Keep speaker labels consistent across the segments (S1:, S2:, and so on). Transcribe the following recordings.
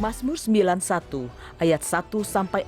S1: Mazmur 91 ayat 1-16.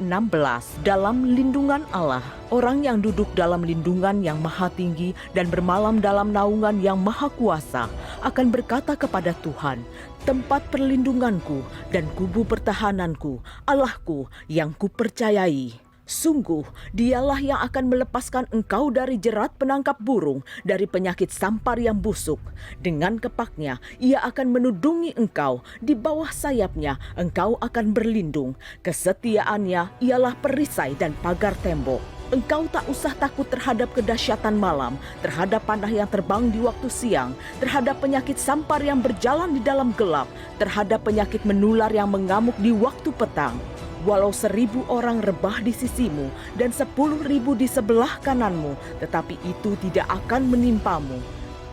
S1: Dalam lindungan Allah, orang yang duduk dalam lindungan yang maha tinggi dan bermalam dalam naungan yang maha kuasa akan berkata kepada Tuhan, tempat perlindunganku dan kubu pertahananku, Allahku yang kupercayai. Sungguh, dialah yang akan melepaskan engkau dari jerat penangkap burung, dari penyakit sampar yang busuk. Dengan kepaknya, ia akan menudungi engkau. Di bawah sayapnya, engkau akan berlindung. Kesetiaannya ialah perisai dan pagar tembok. Engkau tak usah takut terhadap kedahsyatan malam, terhadap panah yang terbang di waktu siang, terhadap penyakit sampar yang berjalan di dalam gelap, terhadap penyakit menular yang mengamuk di waktu petang. Walau 1.000 orang rebah di sisimu dan 10.000 di sebelah kananmu, tetapi itu tidak akan menimpamu.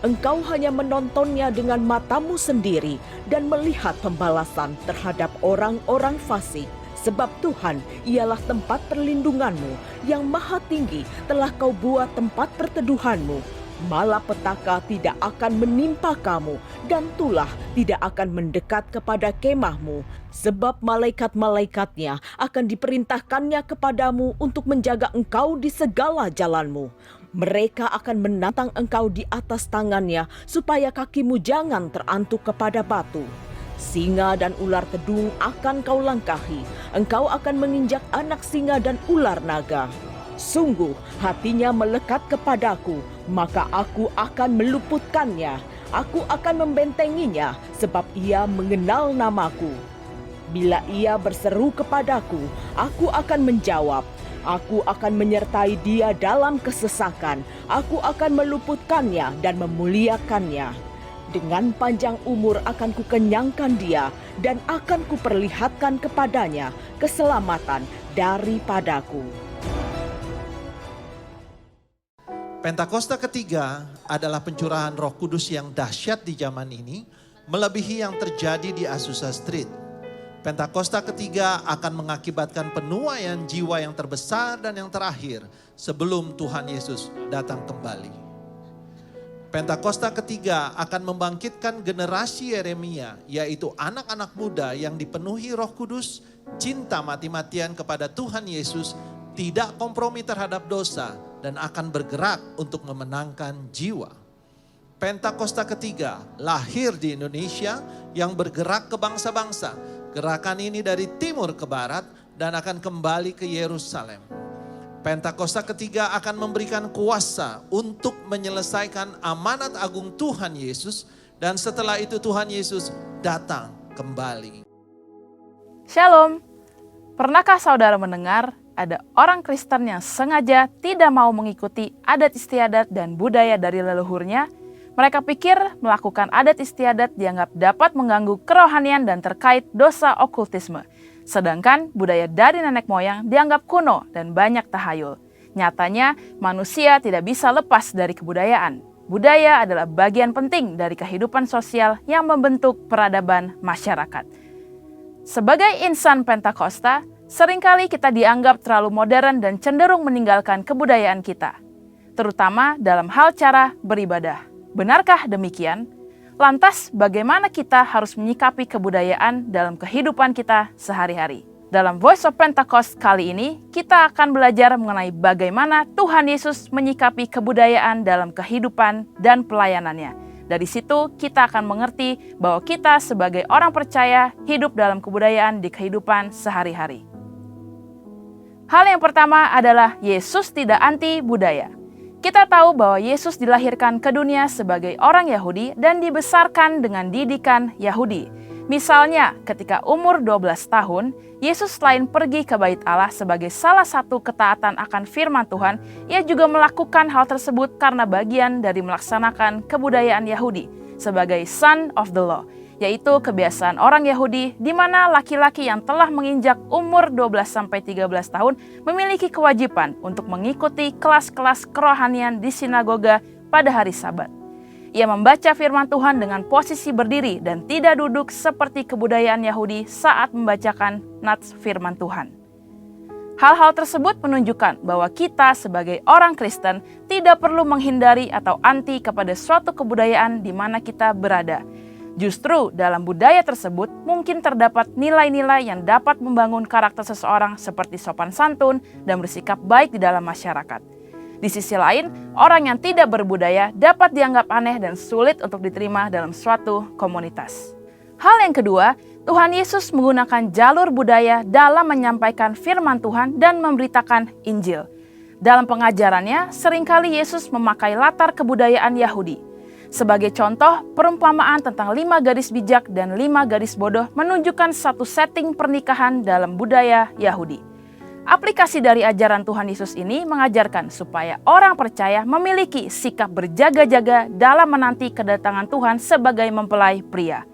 S1: Engkau hanya menontonnya dengan matamu sendiri dan melihat pembalasan terhadap orang-orang fasik. Sebab Tuhan ialah tempat perlindunganmu, yang maha tinggi telah kau buat tempat perteduhanmu. Malapetaka tidak akan menimpa kamu, dan tulah tidak akan mendekat kepada kemahmu. Sebab malaikat-malaikatnya akan diperintahkannya kepadamu untuk menjaga engkau di segala jalanmu. Mereka akan menantang engkau di atas tangannya, supaya kakimu jangan terantuk kepada batu. Singa dan ular tedung akan kau langkahi. Engkau akan menginjak anak singa dan ular naga. Sungguh hatinya melekat kepadaku, maka aku akan meluputkannya. Aku akan membentenginya, sebab ia mengenal namaku. Bila ia berseru kepadaku, aku akan menjawab. Aku akan menyertai dia dalam kesesakan. Aku akan meluputkannya dan memuliakannya. Dengan panjang umur akan kukenyangkan dia, dan akan kuperlihatkan kepadanya keselamatan daripadaku.
S2: Pentakosta ketiga adalah pencurahan Roh Kudus yang dahsyat di zaman ini, melebihi yang terjadi di Azusa Street. Pentakosta ketiga akan mengakibatkan penuaian jiwa yang terbesar dan yang terakhir sebelum Tuhan Yesus datang kembali. Pentakosta ketiga akan membangkitkan generasi Yeremia, yaitu anak-anak muda yang dipenuhi Roh Kudus, cinta mati-matian kepada Tuhan Yesus, tidak kompromi terhadap dosa, dan akan bergerak untuk memenangkan jiwa. Pentakosta ketiga lahir di Indonesia yang bergerak ke bangsa-bangsa. Gerakan ini dari timur ke barat dan akan kembali ke Yerusalem. Pentakosta ketiga akan memberikan kuasa untuk menyelesaikan amanat agung Tuhan Yesus, dan setelah itu Tuhan Yesus datang kembali.
S3: Shalom. Pernahkah saudara mendengar ada orang Kristen yang sengaja tidak mau mengikuti adat istiadat dan budaya dari leluhurnya? Mereka pikir melakukan adat istiadat dianggap dapat mengganggu kerohanian dan terkait dosa okultisme. Sedangkan budaya dari nenek moyang dianggap kuno dan banyak tahayul. Nyatanya manusia tidak bisa lepas dari kebudayaan. Budaya adalah bagian penting dari kehidupan sosial yang membentuk peradaban masyarakat. Sebagai insan Pentakosta, seringkali kita dianggap terlalu modern dan cenderung meninggalkan kebudayaan kita, terutama dalam hal cara beribadah. Benarkah demikian? Lantas bagaimana kita harus menyikapi kebudayaan dalam kehidupan kita sehari-hari? Dalam Voice of Pentecost kali ini, kita akan belajar mengenai bagaimana Tuhan Yesus menyikapi kebudayaan dalam kehidupan dan pelayanannya. Dari situ kita akan mengerti bahwa kita sebagai orang percaya hidup dalam kebudayaan di kehidupan sehari-hari. Hal yang pertama adalah Yesus tidak anti budaya. Kita tahu bahwa Yesus dilahirkan ke dunia sebagai orang Yahudi dan dibesarkan dengan didikan Yahudi. Misalnya, ketika umur 12 tahun, Yesus selain pergi ke Bait Allah sebagai salah satu ketaatan akan firman Tuhan, ia juga melakukan hal tersebut karena bagian dari melaksanakan kebudayaan Yahudi sebagai son of the law, yaitu kebiasaan orang Yahudi di mana laki-laki yang telah menginjak umur 12-13 tahun memiliki kewajiban untuk mengikuti kelas-kelas kerohanian di sinagoga pada hari Sabat. Ia membaca firman Tuhan dengan posisi berdiri dan tidak duduk seperti kebudayaan Yahudi saat membacakan nats firman Tuhan. Hal-hal tersebut menunjukkan bahwa kita sebagai orang Kristen tidak perlu menghindari atau anti kepada suatu kebudayaan di mana kita berada. Justru dalam budaya tersebut mungkin terdapat nilai-nilai yang dapat membangun karakter seseorang seperti sopan santun dan bersikap baik di dalam masyarakat. Di sisi lain, orang yang tidak berbudaya dapat dianggap aneh dan sulit untuk diterima dalam suatu komunitas. Hal yang kedua, Tuhan Yesus menggunakan jalur budaya dalam menyampaikan firman Tuhan dan memberitakan Injil. Dalam pengajarannya, seringkali Yesus memakai latar kebudayaan Yahudi. Sebagai contoh, perumpamaan tentang 5 gadis bijak dan 5 gadis bodoh menunjukkan satu setting pernikahan dalam budaya Yahudi. Aplikasi dari ajaran Tuhan Yesus ini mengajarkan supaya orang percaya memiliki sikap berjaga-jaga dalam menanti kedatangan Tuhan sebagai mempelai pria.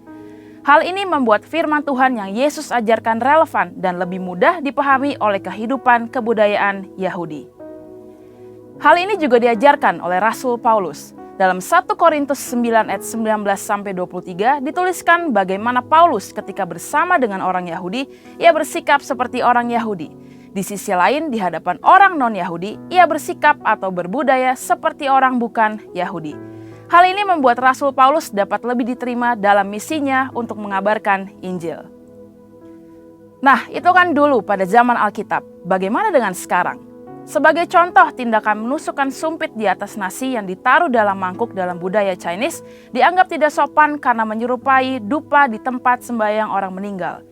S3: Hal ini membuat firman Tuhan yang Yesus ajarkan relevan dan lebih mudah dipahami oleh kehidupan kebudayaan Yahudi. Hal ini juga diajarkan oleh Rasul Paulus. Dalam 1 Korintus 9 ayat 19-23 dituliskan bagaimana Paulus ketika bersama dengan orang Yahudi, ia bersikap seperti orang Yahudi. Di sisi lain, di hadapan orang non-Yahudi, ia bersikap atau berbudaya seperti orang bukan Yahudi. Hal ini membuat Rasul Paulus dapat lebih diterima dalam misinya untuk mengabarkan Injil. Nah, itu kan dulu pada zaman Alkitab. Bagaimana dengan sekarang? Sebagai contoh, tindakan menusukkan sumpit di atas nasi yang ditaruh dalam mangkuk dalam budaya Chinese dianggap tidak sopan karena menyerupai dupa di tempat sembahyang orang meninggal.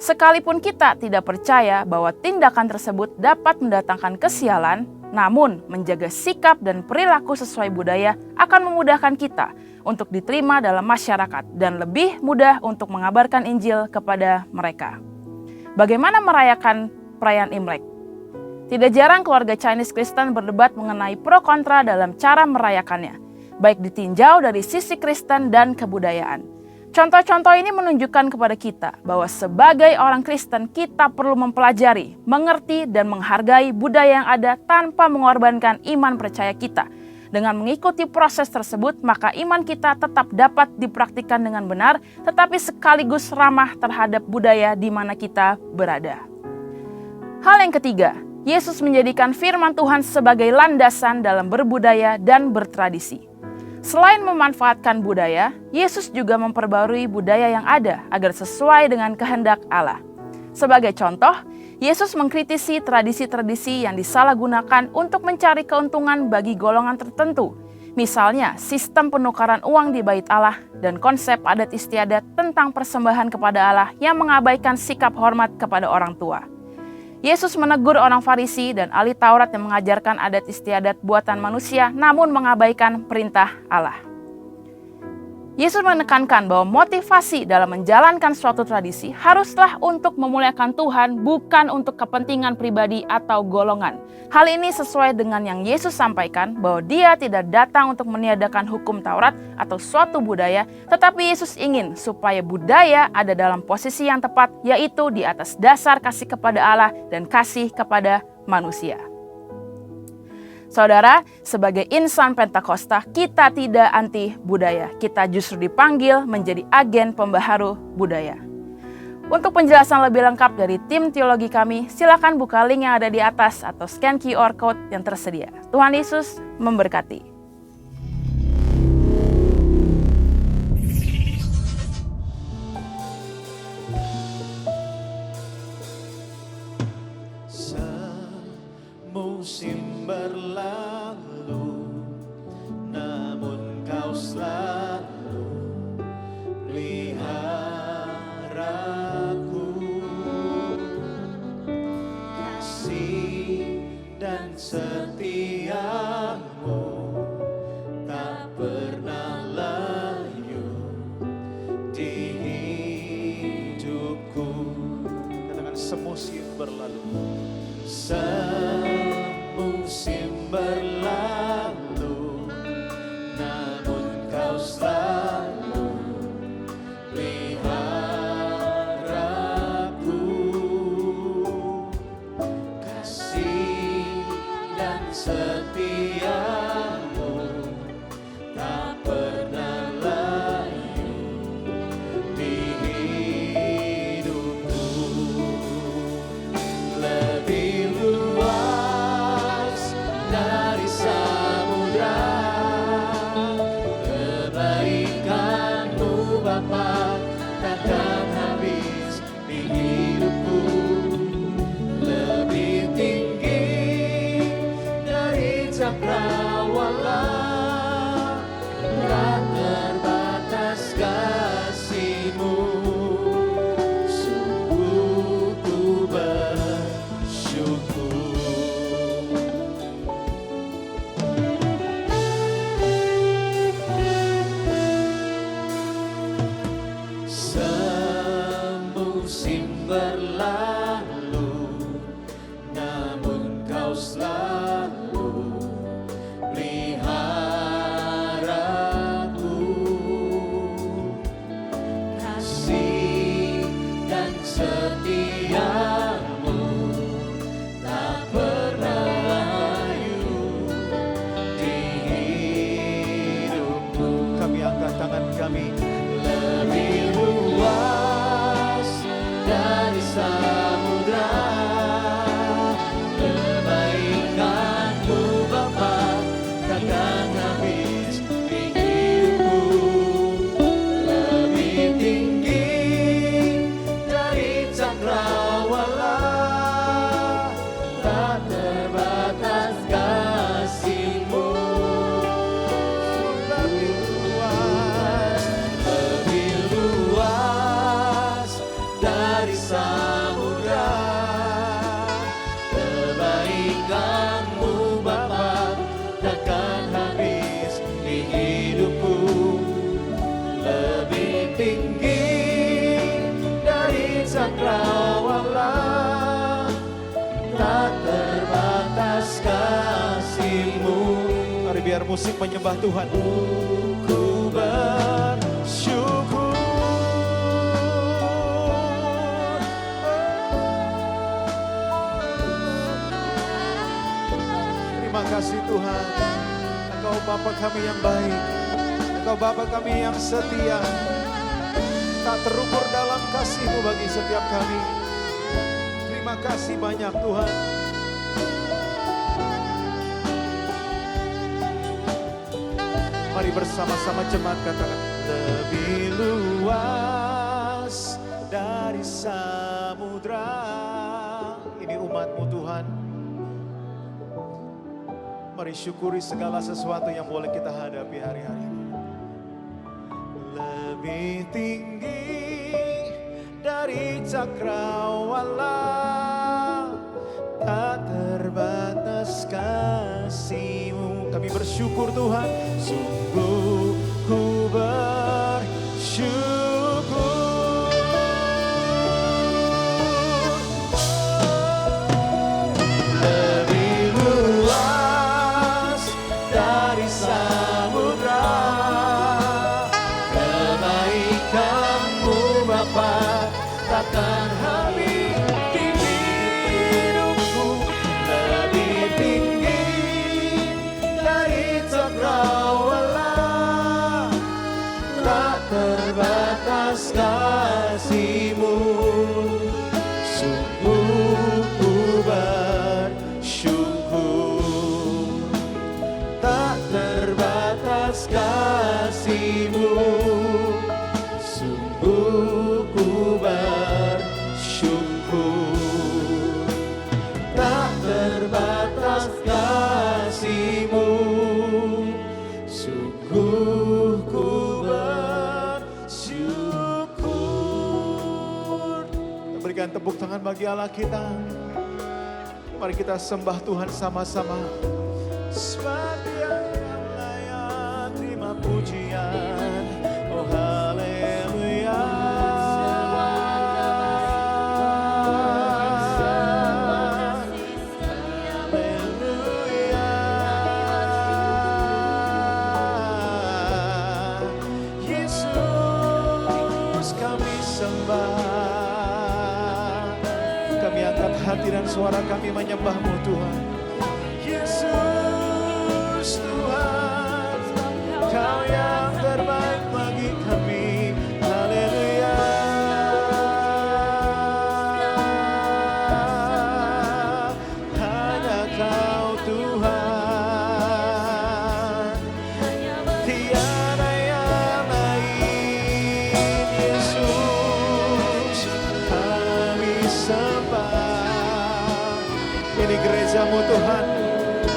S3: Sekalipun kita tidak percaya bahwa tindakan tersebut dapat mendatangkan kesialan, namun menjaga sikap dan perilaku sesuai budaya akan memudahkan kita untuk diterima dalam masyarakat dan lebih mudah untuk mengabarkan Injil kepada mereka. Bagaimana merayakan perayaan Imlek? Tidak jarang keluarga Chinese Kristen berdebat mengenai pro kontra dalam cara merayakannya, baik ditinjau dari sisi Kristen dan kebudayaan. Contoh-contoh ini menunjukkan kepada kita bahwa sebagai orang Kristen kita perlu mempelajari, mengerti, dan menghargai budaya yang ada tanpa mengorbankan iman percaya kita. Dengan mengikuti proses tersebut, maka iman kita tetap dapat dipraktikkan dengan benar, tetapi sekaligus ramah terhadap budaya di mana kita berada. Hal yang ketiga, Yesus menjadikan firman Tuhan sebagai landasan dalam berbudaya dan bertradisi. Selain memanfaatkan budaya, Yesus juga memperbarui budaya yang ada agar sesuai dengan kehendak Allah. Sebagai contoh, Yesus mengkritisi tradisi-tradisi yang disalahgunakan untuk mencari keuntungan bagi golongan tertentu. Misalnya, sistem penukaran uang di Bait Allah dan konsep adat istiadat tentang persembahan kepada Allah yang mengabaikan sikap hormat kepada orang tua. Yesus menegur orang Farisi dan ahli Taurat yang mengajarkan adat istiadat buatan manusia namun mengabaikan perintah Allah. Yesus menekankan bahwa motivasi dalam menjalankan suatu tradisi haruslah untuk memuliakan Tuhan, bukan untuk kepentingan pribadi atau golongan. Hal ini sesuai dengan yang Yesus sampaikan bahwa Dia tidak datang untuk meniadakan hukum Taurat atau suatu budaya, tetapi Yesus ingin supaya budaya ada dalam posisi yang tepat, yaitu di atas dasar kasih kepada Allah dan kasih kepada manusia. Saudara, sebagai insan Pentakosta, kita tidak anti budaya. Kita justru dipanggil menjadi agen pembaharu budaya. Untuk penjelasan lebih lengkap dari tim teologi kami, silakan buka link yang ada di atas atau scan QR Code yang tersedia. Tuhan Yesus memberkati.
S2: Musim berlalu, namun kau selalu peliharaku. Kasih dan setiamu tak pernah layu di hidupku. Katakan semusim berlalu. Musim berlalu, namun kau selalu peliharaku. Kasih dan setiamu tak pernah layu di hidupku. Lebih luas dari
S4: samudra, kebaikan-Mu Bapa takkan habis di hidupku. Lebih tinggi dari cakrawala, tak terbatas kasih-Mu. Lebih luas dari samudra, kebaikan-Mu Bapa takkan habis di hidupku. Lebih tinggi dari cakrawala, tak terbatas kasih-Mu.
S2: Mari biar musik menyembah Tuhan.
S4: Ku bersyukur.
S2: Terima kasih Tuhan. Engkau Bapa kami yang baik. Engkau Bapa kami yang setia. Tak terukur dalam kasih-Mu bagi setiap kami. Terima kasih banyak Tuhan. Mari bersama-sama jemaat katakan, lebih luas dari samudra. Ini umat-Mu Tuhan. Mari syukuri segala sesuatu yang boleh kita hadapi hari-hari ini. Lebih tinggi dari cakrawala, tak terbatas kasih-Mu. Kami bersyukur Tuhan, sungguh ku bersyukur. Lebih luas dari samudra, kebaikan-Mu Bapa takkan habis di hidupku. Lebih tinggi dari cakrawala, tak terbatas kasih-Mu. Sungguh ku bersyukur, tak terbatas kasih-Mu. Sungguh ku bersyukur, tak terbatas kasih-Mu. Sungguh ku bersyukur. Kita berikan tepuk tangan bagi Allah kita. Mari kita sembah Tuhan sama-sama. Sebab Dia yang layak terima pujian. Oh haleluya. Haleluya. Yesus kami sembah. Kami angkat hati dan suara kami menyembah-Mu Tuhan. Yesus Tuhan, Kau yang terbaik bagi kami. Haleluya. Hanya Kau Tuhan, tiada yang lain. Yesus kami sembah. Ini gereja-Mu Tuhan,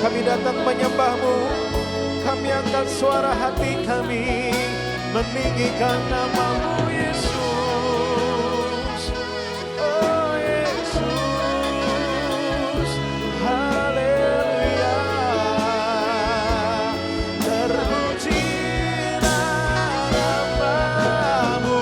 S2: kami datang menyembah-Mu. Kami angkat suara hati kami meninggikan nama-Mu Yesus. Oh Yesus, haleluya. Terpujilah nama-Mu.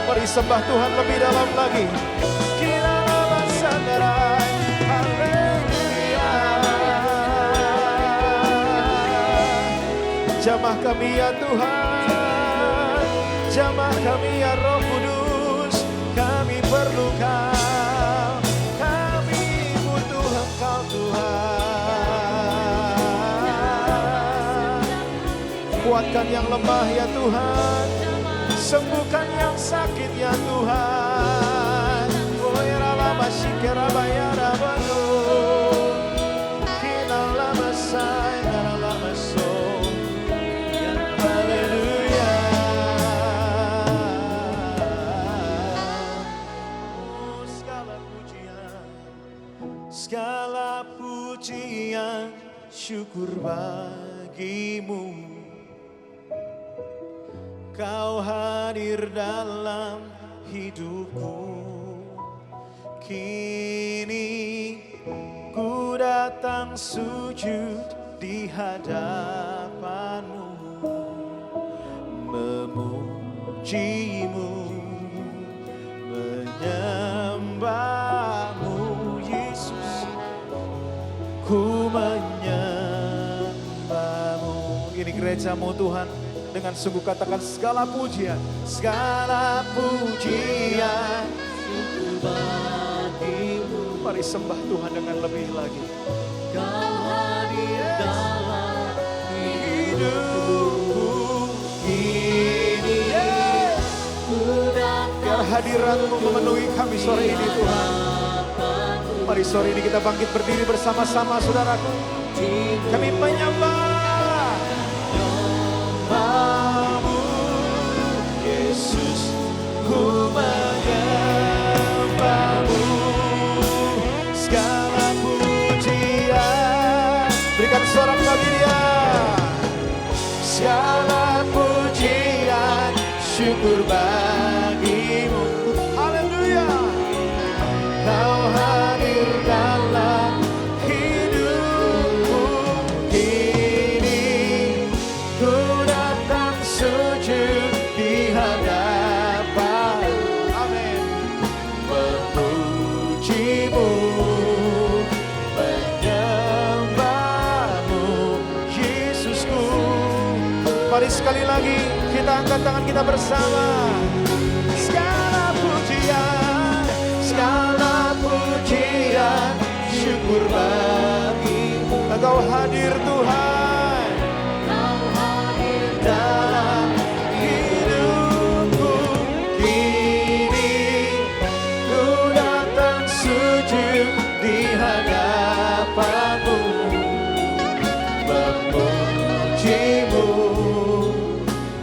S2: Mari sembah Tuhan lebih dalam lagi. Jamah kami ya Tuhan, jamah kami ya Roh Kudus, kami perlu Kau, kami butuh Engkau Tuhan.
S4: Kuatkan yang lemah ya Tuhan, sembuhkan yang sakit ya Tuhan. Oh ya lama sikera bayara bano, kina lama say, lama so, haleluya. Oh segala pujian, syukur bagimu. Kau hadir dalam hidupku. Kini ku datang sujud di hadapanmu, memujimu, menyembahmu Yesus. Ku menyembahmu. Ini gerejamu Tuhan, dengan sungguh katakan segala pujian, segala pujian syukur bagimu. Mari sembah Tuhan dengan lebih lagi. Kau hadir dalam hidupku ini. Biar hadirat-Mu memenuhi kami sore ini Tuhan. Mari sore ini kita bangkit berdiri bersama-sama saudaraku. Kami menyembah Namamu Yesus, ku menyembahmu. Segala pujian, berikan suara bagi Dia. Segala pujian, syukur bagimu. Haleluya. Kau hadir dalam hidupku. Kini ku datang sujud di hadapan. Amin. Memujimu, menyembahmu Yesusku. Mari sekali lagi kita angkat tangan kita bersama. Segala pujian, segala pujian, syukur bagimu. Engkau hadir Tuhan, Engkau hadir dalam hidupku. Kini ku datang sujud di hadapanmu, memujimu,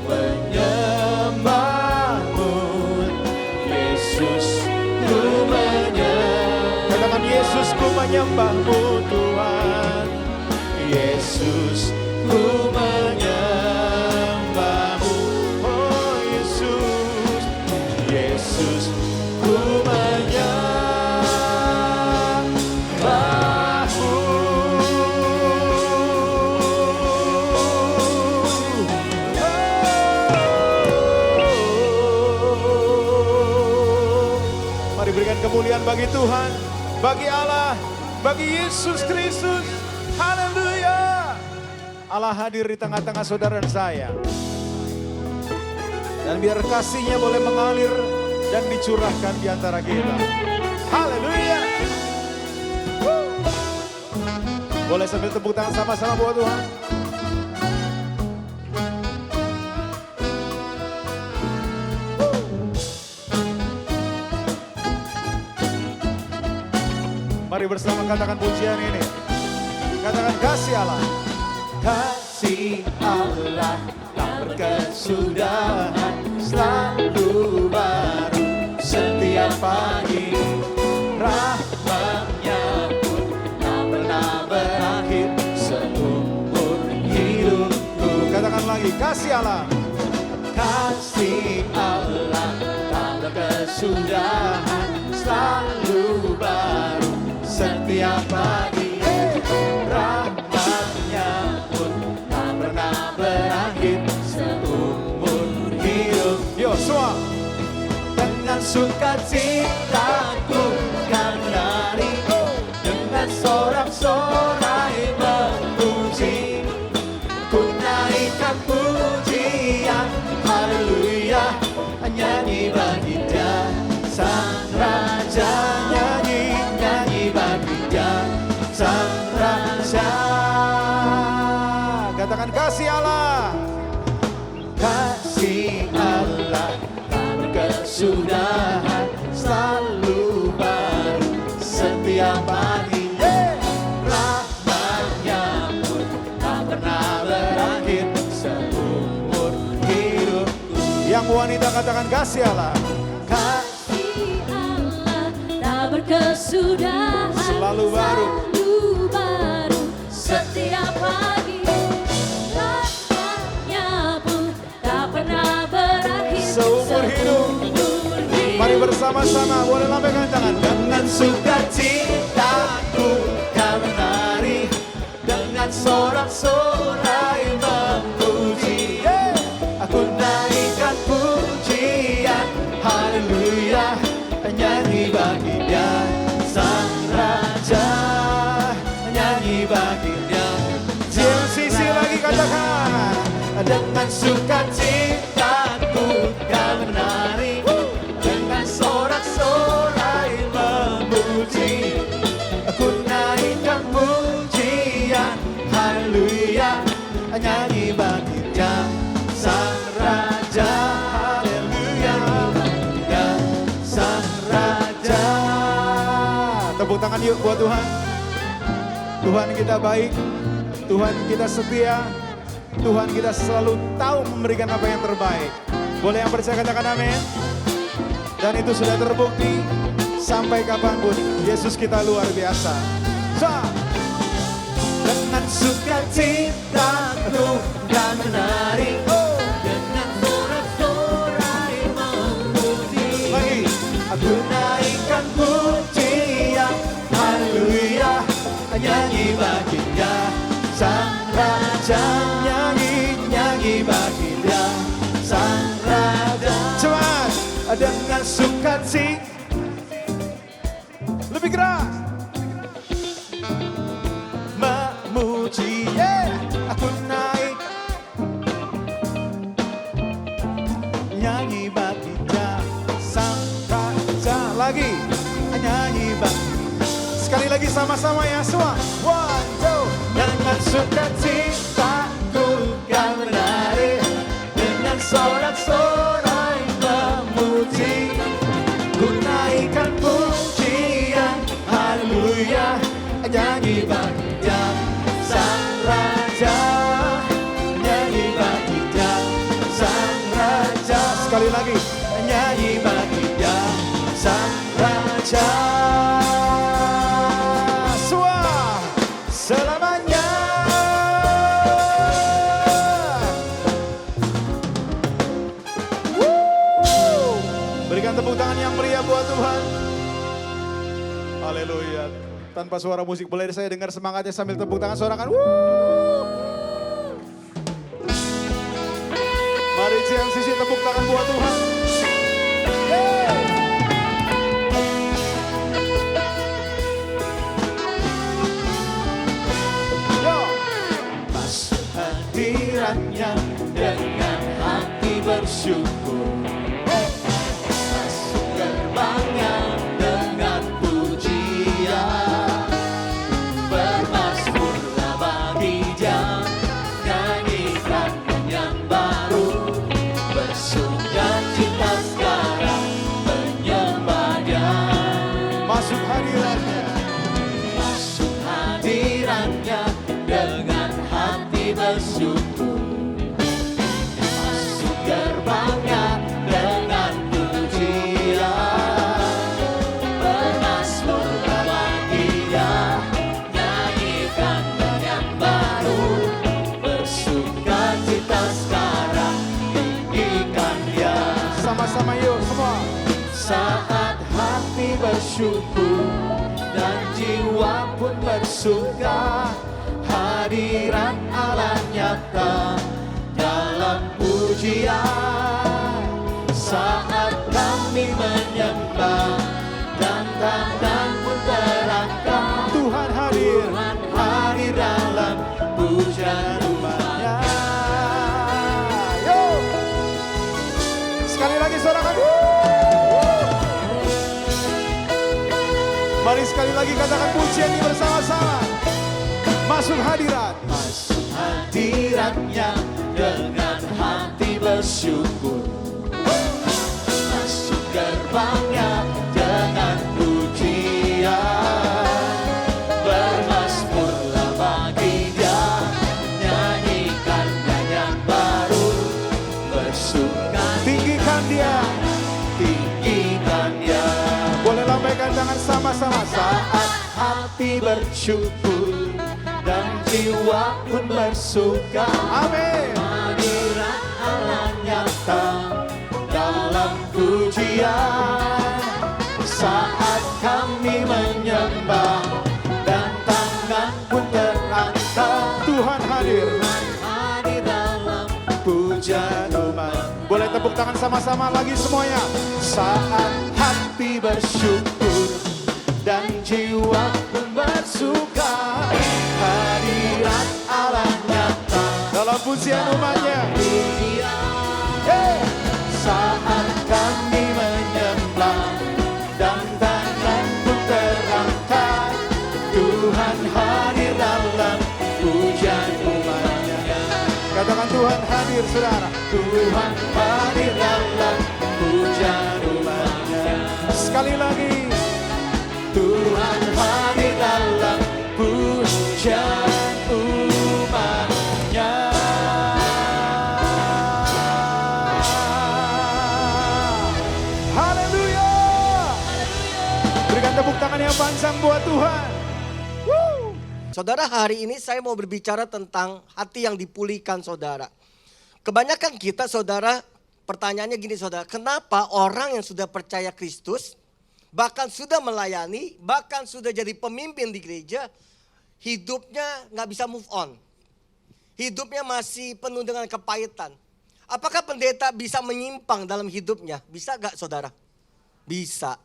S4: menyembahmu Yesus. Ku menyembah, katakan Yesus, ku menyembahmu Tuhan. Yesus, ku menyembahmu. Oh Yesus, Yesus, ku menyembahmu. Mari berikan kemuliaan bagi Tuhan, bagi Allah, bagi Yesus Kristus. Haleluya. Allah hadir di tengah-tengah saudara dan saya. Dan biar kasih-Nya boleh mengalir dan dicurahkan di antara kita. Haleluya. Boleh sambil tepuk tangan sama-sama buat Tuhan. Mari bersama katakan pujian ini. Katakan kasih Allah. Kasih Allah tak berkesudahan, selalu baru setiap pagi. Rahmat-Nya pun tak pernah berakhir seumur hidupku. Katakan lagi, kasih Allah. Kasih Allah tak berkesudahan, selalu baru setiap pagi. Rahmat-Nya pun tak pernah berakhir seumur hidup. Yosua. Dengan sukacitaku kan nyanyi, dengan sorak-sorai memuji, ku naikkan pujian. Haleluya, nyanyi bagi Dia Sang Raja. Nyanyi bagi Dia Sang Raja. Katakan kasih Allah. kesudahan selalu baru setiap pagi. Rahmatnya pun tak pernah berakhir seumur hidupku. Yang wanita katakan kasih Allah.
S5: Kasih Allah tak berkesudahan,
S4: Selalu baru.
S5: selalu baru setiap pagi. Rahmatnya pun tak pernah berakhir
S4: Seumur hidup. Mari bersama-sama, boleh lambaikan tangan. Dengan sukacitaku kau menari, dengan sorak-sorai memuji. Aku naikkan pujian, haleluya, nyanyi bagi Dia Sang Raja, nyanyi bagi Dia. Yang sisi lagi katakan, dengan sukacitaku kau menari, dengan sorak-sorai memuji. Aku naikkan pujian, haleluya, nyanyi bagi Dia Sang Raja, haleluya, Dia Sang Raja. Tepuk tangan yuk buat Tuhan. Tuhan kita baik, Tuhan kita setia, Tuhan kita selalu tahu memberikan apa yang terbaik. Boleh yang percaya katakan amin. Dan itu sudah terbukti sampai kapanpun. Yesus kita luar biasa. Dengan sukacitaku dan menari, dengan sorak-sorai memuji. Lagi, aku naikkan pujian, haleluya, nyanyi bagi Dia Sang Raja, nyanyi bagi Dia Sang Raja. Cepat, dengan sukacita. Lebih keras. Memuji, aku naik, nyanyi bagi Dia Sang Raja. Lagi, nyanyi bagi. Sekali lagi sama-sama ya semua. One, two. Dengan sukacitaku kau menari, dengan sorak-sorai memuji. Ku naikkan pujian, haleluya, nyanyi bagi Dia Sang Raja, nyanyi bagi Dia Sang Raja. Sekali lagi, nyanyi bagi Dia Sang Raja. Semua selamanya. Berikan tepuk tangan yang meriah buat Tuhan. Haleluya. Tanpa suara musik boleh saya dengar semangatnya sambil tepuk tangan sorakan. Mari yang sisi tepuk tangan buat Tuhan. Yo. Masuk hadiratnya dengan hati bersyukur. Masuk gerbangnya dengan pujian. Bermasmurlah bagi Dia, nyanyikan yang baru. Bersukacita sekarang menyembah Dia. Masuk hadiratnya, masuk hadiratnya dengan hati bersyukur. Masuk gerbangnya dengan pujian. Bermasmurlah bagi Dia, nyanyikan yang baru. Bersukacita sekarang, tinggikan Dia. Sama-sama yuk semua. Saat hati bersyukur dan jiwa pun bersuka, hadirat Allah nyata dalam pujian. Saat kami menyembah dan tangan pun terangkat, Tuhan hadir dalam pujian rumahnya. Yo, sekali lagi sorakan. Mari sekali lagi katakan pujian ini bersama-sama. Masuk hadirat, masuk hadiratnya dengan hati bersyukur. Masuk hati bersyukur dan jiwa pun bersuka. Amin. Hadirat Allah nyata dalam pujian saat kami menyembah dan tangan pun terangkat. Tuhan hadir dalam pujian umat. Boleh tepuk tangan sama-sama lagi semuanya. Saat hati bersyukur dan jiwa pun bersuka, hadirat Allah nyata dalam pujian umatnya. Hey! Saat kami menyembah dan tangan pun terangkat, Tuhan hadir dalam pujian umatnya. Katakan Tuhan hadir, saudara. Tuhan hadir dalam pujian umatnya. Sekali lagi. Tuhan hadir dalam pujian umatnya. Haleluya. Berikan tepuk tangan yang panjang buat Tuhan.
S6: Saudara, hari ini saya mau berbicara tentang hati yang dipulihkan, saudara. Kebanyakan kita, saudara, pertanyaannya gini, saudara. Kenapa orang yang sudah percaya Kristus, bahkan sudah melayani, bahkan sudah jadi pemimpin di gereja, hidupnya gak bisa move on. Hidupnya masih penuh dengan kepahitan. Apakah pendeta bisa menyimpang dalam hidupnya? Bisa gak, saudara? Bisa.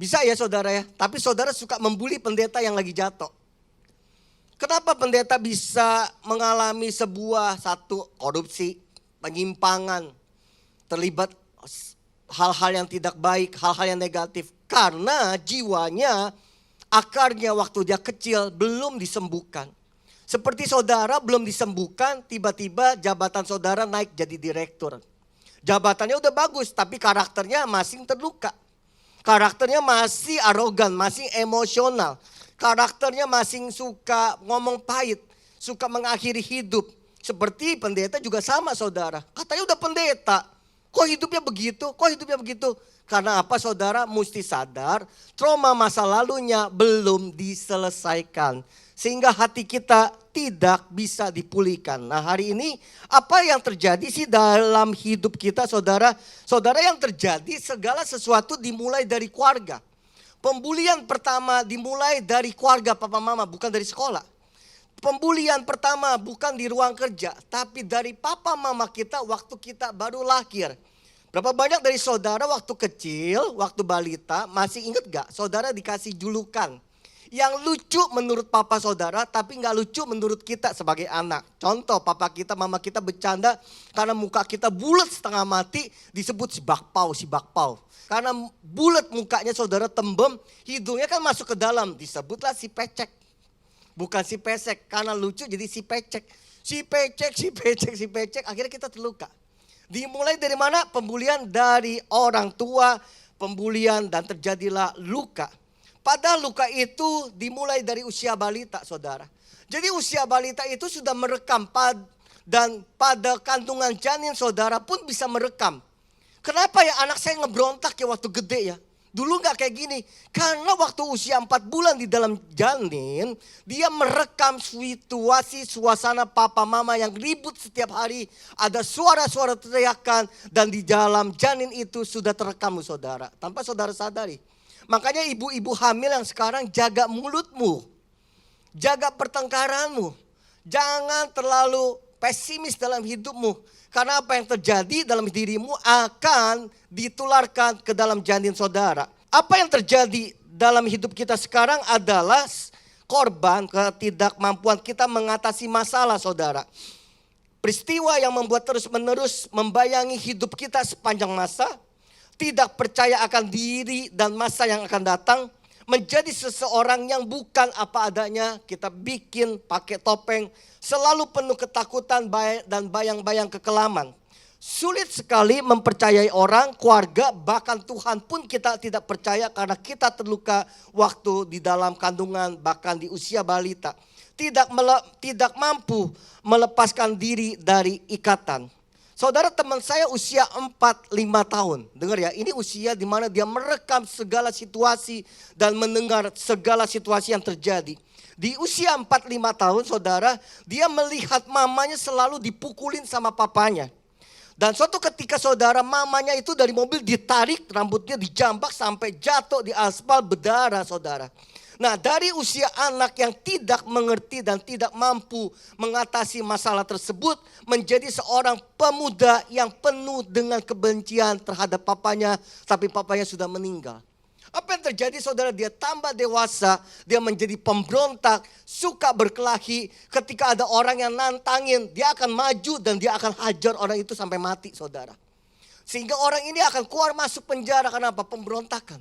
S6: Bisa ya, saudara ya. Tapi saudara suka membuli pendeta yang lagi jatuh. Kenapa pendeta bisa mengalami satu korupsi, penyimpangan, terlibat hal-hal yang tidak baik, hal-hal yang negatif? Karena jiwanya, akarnya waktu dia kecil belum disembuhkan. Seperti saudara belum disembuhkan, tiba-tiba jabatan saudara naik jadi direktur. Jabatannya udah bagus, tapi karakternya masih terluka. Karakternya masih arogan, masih emosional. Karakternya masih suka ngomong pahit, suka mengakhiri hidup. Seperti pendeta juga sama, saudara. Katanya udah pendeta, kok hidupnya begitu? Kok hidupnya begitu? Karena apa, saudara? Mesti sadar, trauma masa lalunya belum diselesaikan. Sehingga hati kita tidak bisa dipulihkan. Nah, hari ini apa yang terjadi sih dalam hidup kita, saudara? Saudara, yang terjadi segala sesuatu dimulai dari keluarga. Pembulian pertama dimulai dari keluarga papa mama, bukan dari sekolah. Pembulian pertama bukan di ruang kerja, tapi dari papa mama kita waktu kita baru lahir. Berapa banyak dari saudara waktu kecil, waktu balita, masih ingat gak saudara dikasih julukan yang lucu menurut papa saudara, tapi gak lucu menurut kita sebagai anak. Contoh, papa kita, mama kita bercanda karena muka kita bulat setengah mati, disebut si bakpao, si bakpao. Karena bulat mukanya saudara, tembem, hidungnya kan masuk ke dalam, disebutlah si pecek. Bukan si pesek, karena lucu jadi si pecek. Si pecek, si pecek, si pecek, akhirnya kita terluka. Dimulai dari mana? Pembulian dari orang tua, pembulian dan terjadilah luka. Padahal luka itu dimulai dari usia balita, saudara. Jadi usia balita itu sudah merekam dan pada kandungan janin saudara pun bisa merekam. Kenapa ya anak saya ngebrontak ya waktu gede ya? Dulu gak kayak gini. Karena waktu usia 4 bulan di dalam janin, dia merekam situasi suasana papa mama yang ribut setiap hari. Ada suara-suara teriakan dan di dalam janin itu sudah terekam, saudara. Tanpa saudara sadari. Makanya ibu-ibu hamil yang sekarang jaga mulutmu. Jaga pertengkaranmu. Jangan terlalu pesimis dalam hidupmu. Karena apa yang terjadi dalam dirimu akan ditularkan ke dalam janin saudara. Apa yang terjadi dalam hidup kita sekarang adalah korban ketidakmampuan kita mengatasi masalah, saudara. Peristiwa yang membuat terus-menerus membayangi hidup kita sepanjang masa. Tidak percaya akan diri dan masa yang akan datang. Menjadi seseorang yang bukan apa adanya, kita bikin pakai topeng, selalu penuh ketakutan dan bayang-bayang kekelaman. Sulit sekali mempercayai orang, keluarga, bahkan Tuhan pun kita tidak percaya karena kita terluka waktu di dalam kandungan, bahkan di usia balita. Tidak mampu melepaskan diri dari ikatan. Saudara, teman saya usia 4-5 tahun. Dengar ya, ini usia di mana dia merekam segala situasi dan mendengar segala situasi yang terjadi. Di usia 4-5 tahun saudara, dia melihat mamanya selalu dipukulin sama papanya. Dan suatu ketika saudara, mamanya itu dari mobil ditarik, rambutnya dijambak sampai jatuh di aspal berdarah saudara. Nah, dari usia anak yang tidak mengerti dan tidak mampu mengatasi masalah tersebut, menjadi seorang pemuda yang penuh dengan kebencian terhadap papanya, tapi papanya sudah meninggal. Apa yang terjadi saudara? Dia tambah dewasa, dia menjadi pemberontak, suka berkelahi. Ketika ada orang yang nantangin, dia akan maju dan dia akan hajar orang itu sampai mati saudara. Sehingga orang ini akan keluar masuk penjara karena apa? Pemberontakan.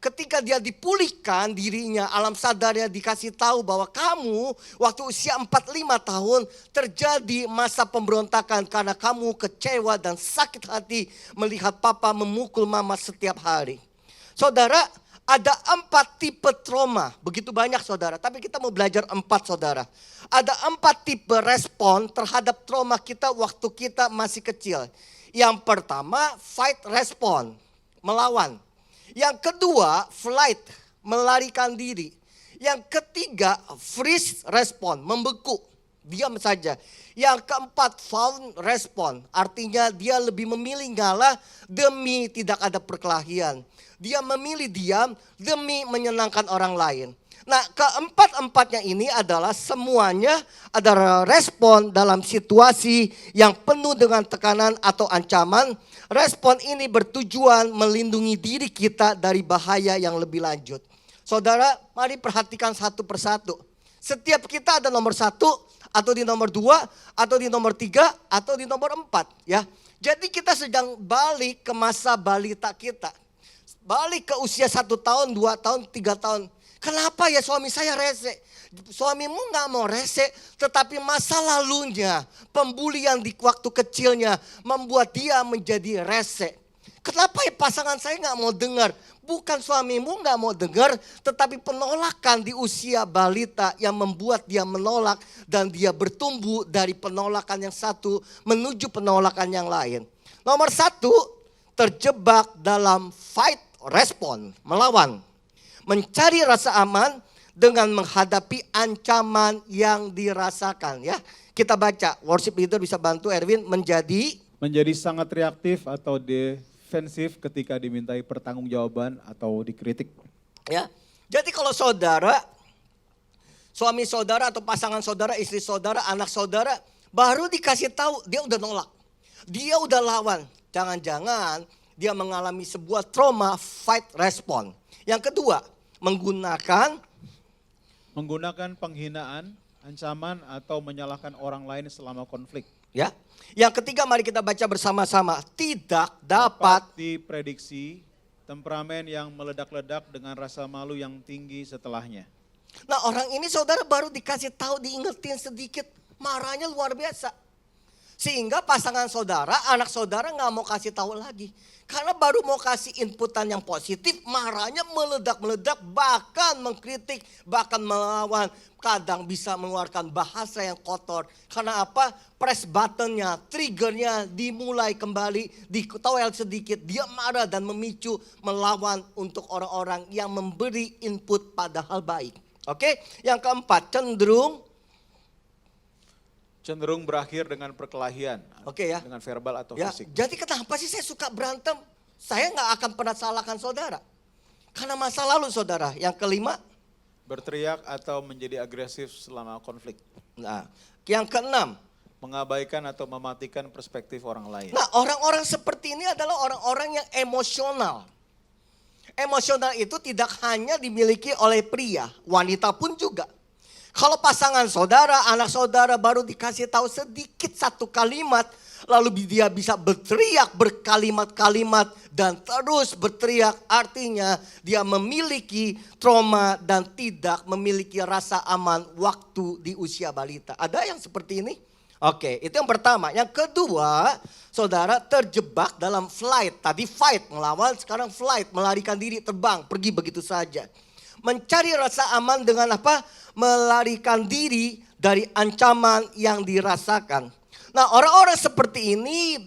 S6: Ketika dia dipulihkan dirinya, alam sadarnya dikasih tahu bahwa kamu waktu usia 4-5 tahun terjadi masa pemberontakan karena kamu kecewa dan sakit hati melihat papa memukul mama setiap hari. Saudara, ada 4 tipe trauma, begitu banyak saudara, tapi kita mau belajar 4 saudara. Ada 4 tipe respon terhadap trauma kita waktu kita masih kecil. Yang pertama, fight respon, melawan. Yang kedua, flight, melarikan diri. Yang ketiga, freeze respon, membeku, diam saja. Yang keempat, fawn respon, artinya dia lebih memilih ngalah demi tidak ada perkelahian. Dia memilih diam demi menyenangkan orang lain. Nah, keempat-empatnya ini adalah semuanya adalah respon dalam situasi yang penuh dengan tekanan atau ancaman. Respon ini bertujuan melindungi diri kita dari bahaya yang lebih lanjut. Saudara, mari perhatikan satu persatu. Setiap kita ada nomor 1, atau di nomor 2, atau di nomor 3, atau di nomor 4. Ya. Jadi kita sedang balik ke masa balita kita. Balik ke usia 1 tahun, 2 tahun, 3 tahun. Kenapa ya suami saya rese? Suamimu gak mau rese, tetapi masa lalunya, pembulian di waktu kecilnya membuat dia menjadi rese. Kenapa ya pasangan saya gak mau dengar? Bukan suamimu gak mau dengar, tetapi penolakan di usia balita yang membuat dia menolak dan dia bertumbuh dari penolakan yang satu menuju penolakan yang lain. Nomor 1, terjebak dalam fight respon, melawan. Mencari rasa aman dengan menghadapi ancaman yang dirasakan ya. Kita baca, worship leader bisa bantu Erwin, menjadi
S4: sangat reaktif atau defensif ketika dimintai pertanggungjawaban atau dikritik.
S6: ya. Jadi kalau saudara, suami saudara atau pasangan saudara, istri saudara, anak saudara baru dikasih tahu, dia udah nolak. Dia udah lawan. Jangan-jangan dia mengalami sebuah trauma fight respon. Yang kedua, menggunakan
S4: penghinaan, ancaman atau menyalahkan orang lain selama konflik.
S6: ya. Yang ketiga, mari kita baca bersama-sama. Tidak dapat
S4: diprediksi, temperamen yang meledak-ledak dengan rasa malu yang tinggi setelahnya.
S6: Nah, orang ini saudara baru dikasih tahu, diingetin sedikit, marahnya luar biasa. Sehingga pasangan saudara, anak saudara gak mau kasih tahu lagi. Karena baru mau kasih inputan yang positif, marahnya meledak-meledak, bahkan mengkritik, bahkan melawan. Kadang bisa mengeluarkan bahasa yang kotor. Karena apa? Press buttonnya, triggernya dimulai kembali, diketahui sedikit. Dia marah dan memicu melawan untuk orang-orang yang memberi input padahal baik. Oke, yang keempat,
S4: Cenderung berakhir dengan perkelahian,
S6: Oke ya.
S4: dengan verbal atau
S6: Ya,
S4: fisik.
S6: jadi kenapa sih saya suka berantem? Saya nggak akan pernah salahkan saudara. Karena masa lalu saudara. Yang kelima,
S4: Berteriak atau menjadi agresif selama konflik.
S6: nah, yang keenam.
S4: Mengabaikan atau mematikan perspektif orang lain.
S6: Nah, orang-orang seperti ini adalah orang-orang yang emosional. Emosional itu tidak hanya dimiliki oleh pria, wanita pun juga. Kalau pasangan saudara, anak saudara baru dikasih tahu sedikit satu kalimat, lalu dia bisa berteriak berkalimat-kalimat dan terus berteriak, artinya dia memiliki trauma dan tidak memiliki rasa aman waktu di usia balita. Ada yang seperti ini? Oke, itu yang pertama. Yang kedua, saudara terjebak dalam flight. Tadi fight, melawan, sekarang flight, melarikan diri, terbang, pergi begitu saja. Mencari rasa aman dengan apa? Melarikan diri dari ancaman yang dirasakan. Nah, orang-orang seperti ini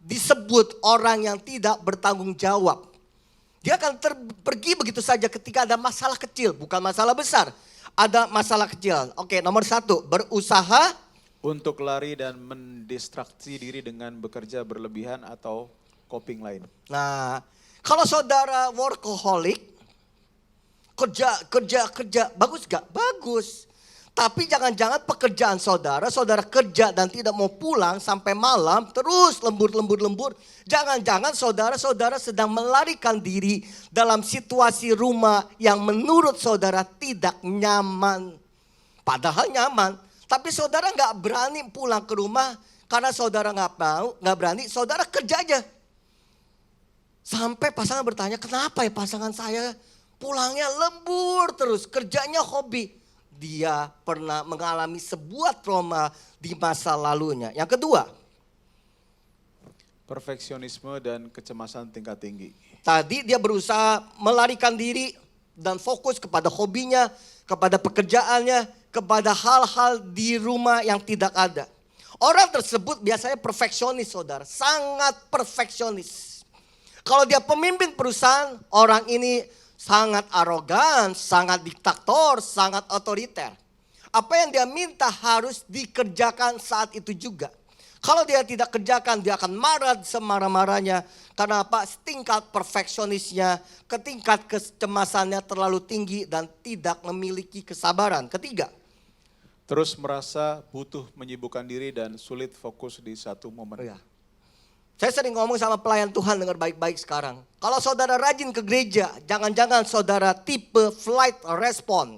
S6: disebut orang yang tidak bertanggung jawab. Dia akan pergi begitu saja ketika ada masalah kecil, bukan masalah besar. Ada masalah kecil. Oke, nomor 1, berusaha
S4: Untuk lari dan mendistraksi diri dengan bekerja berlebihan atau coping lain.
S6: Nah, kalau saudara workaholic, kerja, bagus gak? Bagus. Tapi jangan-jangan pekerjaan saudara kerja dan tidak mau pulang sampai malam, terus lembur. Jangan-jangan saudara sedang melarikan diri dalam situasi rumah yang menurut saudara tidak nyaman. Padahal nyaman, tapi saudara gak berani pulang ke rumah karena saudara gak berani, saudara kerja aja. Sampai pasangan bertanya, kenapa ya pasangan saya pulangnya lembur terus, kerjanya hobi. Dia pernah mengalami sebuah trauma di masa lalunya. Yang kedua,
S4: Perfeksionisme dan kecemasan tingkat tinggi.
S6: tadi dia berusaha melarikan diri dan fokus kepada hobinya, kepada pekerjaannya, kepada hal-hal di rumah yang tidak ada. Orang tersebut biasanya perfeksionis, saudara. Sangat perfeksionis. Kalau dia pemimpin perusahaan, orang ini sangat arogan, sangat diktator, sangat otoriter. Apa yang dia minta harus dikerjakan saat itu juga. Kalau dia tidak kerjakan, dia akan marah semarah-marahnya. Karena apa? Tingkat perfeksionisnya, tingkat kecemasannya terlalu tinggi dan tidak memiliki kesabaran. Ketiga,
S4: Terus merasa butuh menyibukkan diri dan sulit fokus di satu momen.
S6: saya sering ngomong sama pelayan Tuhan, dengar baik-baik sekarang. Kalau saudara rajin ke gereja, jangan-jangan saudara tipe flight response.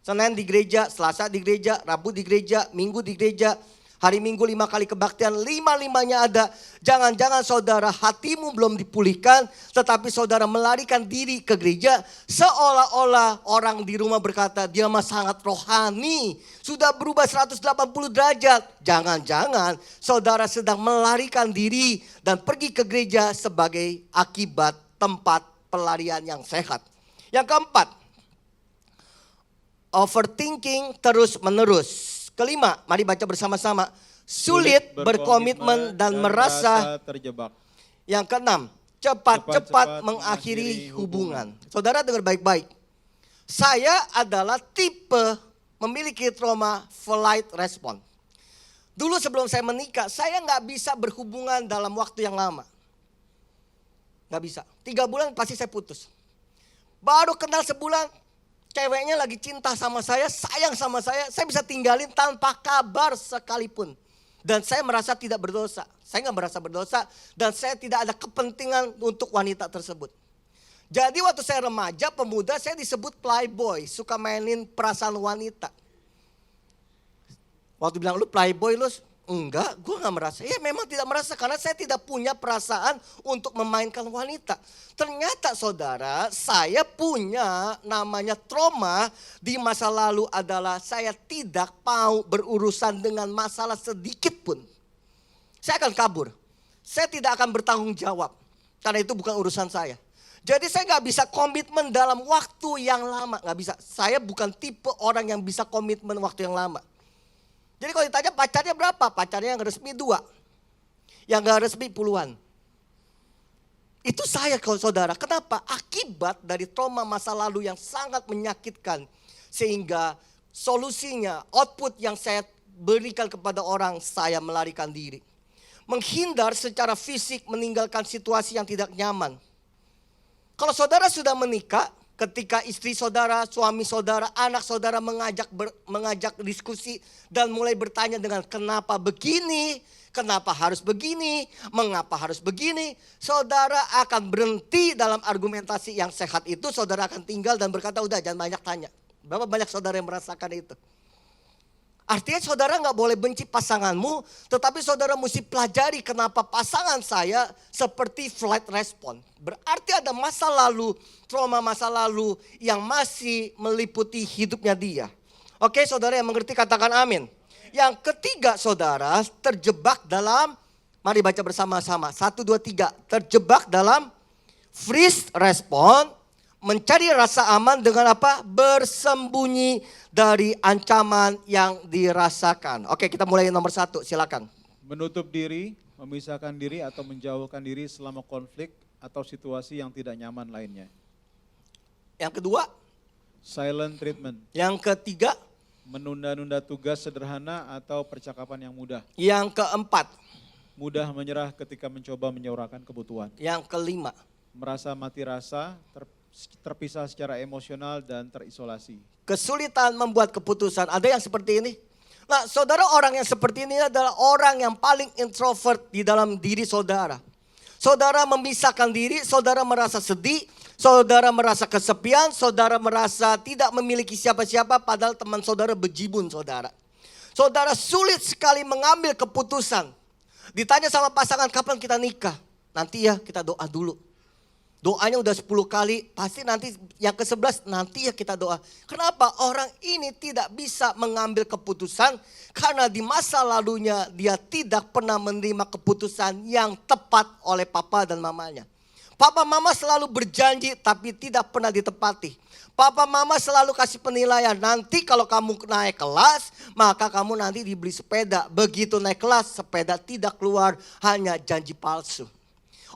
S6: Senin di gereja, Selasa di gereja, Rabu di gereja, Minggu di gereja. Hari Minggu 5 kali kebaktian, 5-5-nya ada. Jangan-jangan saudara hatimu belum dipulihkan, tetapi saudara melarikan diri ke gereja. Seolah-olah orang di rumah berkata, dia mah sangat rohani. Sudah berubah 180 derajat. Jangan-jangan saudara sedang melarikan diri dan pergi ke gereja sebagai akibat tempat pelarian yang sehat. Yang keempat, overthinking terus menerus. Kelima, mari baca bersama-sama. Sulit berkomitmen dan merasa
S7: terjebak.
S6: Yang keenam, cepat-cepat mengakhiri hubungan. Saudara dengar baik-baik. Saya adalah tipe memiliki trauma flight response. Dulu sebelum saya menikah, saya gak bisa berhubungan dalam waktu yang lama. Gak bisa. 3 bulan pasti saya putus. Baru kenal sebulan, ceweknya lagi cinta sama saya, sayang sama saya bisa tinggalin tanpa kabar sekalipun. Dan saya merasa tidak berdosa. Saya gak merasa berdosa dan saya tidak ada kepentingan untuk wanita tersebut. Jadi waktu saya remaja, pemuda, saya disebut playboy, suka mainin perasaan wanita. Waktu bilang lu playboy lu, enggak, gue gak merasa. Ya memang tidak merasa karena saya tidak punya perasaan untuk memainkan wanita. Ternyata saudara, saya punya namanya trauma di masa lalu adalah saya tidak mau berurusan dengan masalah sedikit pun. Saya akan kabur. Saya tidak akan bertanggung jawab karena itu bukan urusan saya. Jadi saya gak bisa komitmen dalam waktu yang lama, gak bisa. Saya bukan tipe orang yang bisa komitmen waktu yang lama. Jadi kalau ditanya pacarnya berapa? Pacarnya yang resmi 2. Yang gak resmi puluhan. Itu saya kalau saudara. Kenapa? Akibat dari trauma masa lalu yang sangat menyakitkan. Sehingga solusinya, output yang saya berikan kepada orang, saya melarikan diri. Menghindar secara fisik, meninggalkan situasi yang tidak nyaman. Kalau saudara sudah menikah, ketika istri saudara, suami saudara, anak saudara mengajak diskusi dan mulai bertanya dengan kenapa begini, kenapa harus begini, mengapa harus begini, saudara akan berhenti dalam argumentasi yang sehat itu, saudara akan tinggal dan berkata udah jangan banyak tanya. Berapa banyak saudara yang merasakan itu? Artinya saudara gak boleh benci pasanganmu, tetapi saudara mesti pelajari kenapa pasangan saya seperti flight response. Berarti ada masa lalu, trauma masa lalu yang masih meliputi hidupnya dia. Oke saudara yang mengerti katakan amin. Yang ketiga saudara terjebak dalam, mari baca bersama-sama. 1, 2, 3. Terjebak dalam freeze response, mencari rasa aman dengan apa? Bersembunyi dari ancaman yang dirasakan. Oke, kita mulai nomor 1, silakan.
S4: Menutup diri, memisahkan diri atau menjauhkan diri selama konflik atau situasi yang tidak nyaman lainnya.
S6: Yang kedua,
S4: Silent treatment,
S6: yang ketiga,
S4: menunda-nunda tugas sederhana atau percakapan yang mudah.
S6: yang keempat,
S4: Mudah menyerah ketika mencoba menyuarakan kebutuhan.
S6: yang kelima.
S4: Merasa mati rasa, terpisah secara emosional dan terisolasi.
S6: Kesulitan membuat keputusan. Ada yang seperti ini? Nah, saudara, orang yang seperti ini adalah orang yang paling introvert di dalam diri saudara. Saudara memisahkan diri, saudara merasa sedih, saudara merasa kesepian, saudara merasa tidak memiliki siapa-siapa padahal teman saudara bejibun saudara. Saudara sulit sekali mengambil keputusan. Ditanya sama pasangan, kapan kita nikah? Nanti ya, kita doa dulu. Doanya udah 10 kali, pasti nanti yang ke-11 nanti ya kita doa. Kenapa? Orang ini tidak bisa mengambil keputusan karena di masa lalunya dia tidak pernah menerima keputusan yang tepat oleh papa dan mamanya. Papa mama selalu berjanji tapi tidak pernah ditepati. Papa mama selalu kasih penilaian, nanti kalau kamu naik kelas maka kamu nanti dibeli sepeda. Begitu naik kelas sepeda tidak keluar, hanya janji palsu.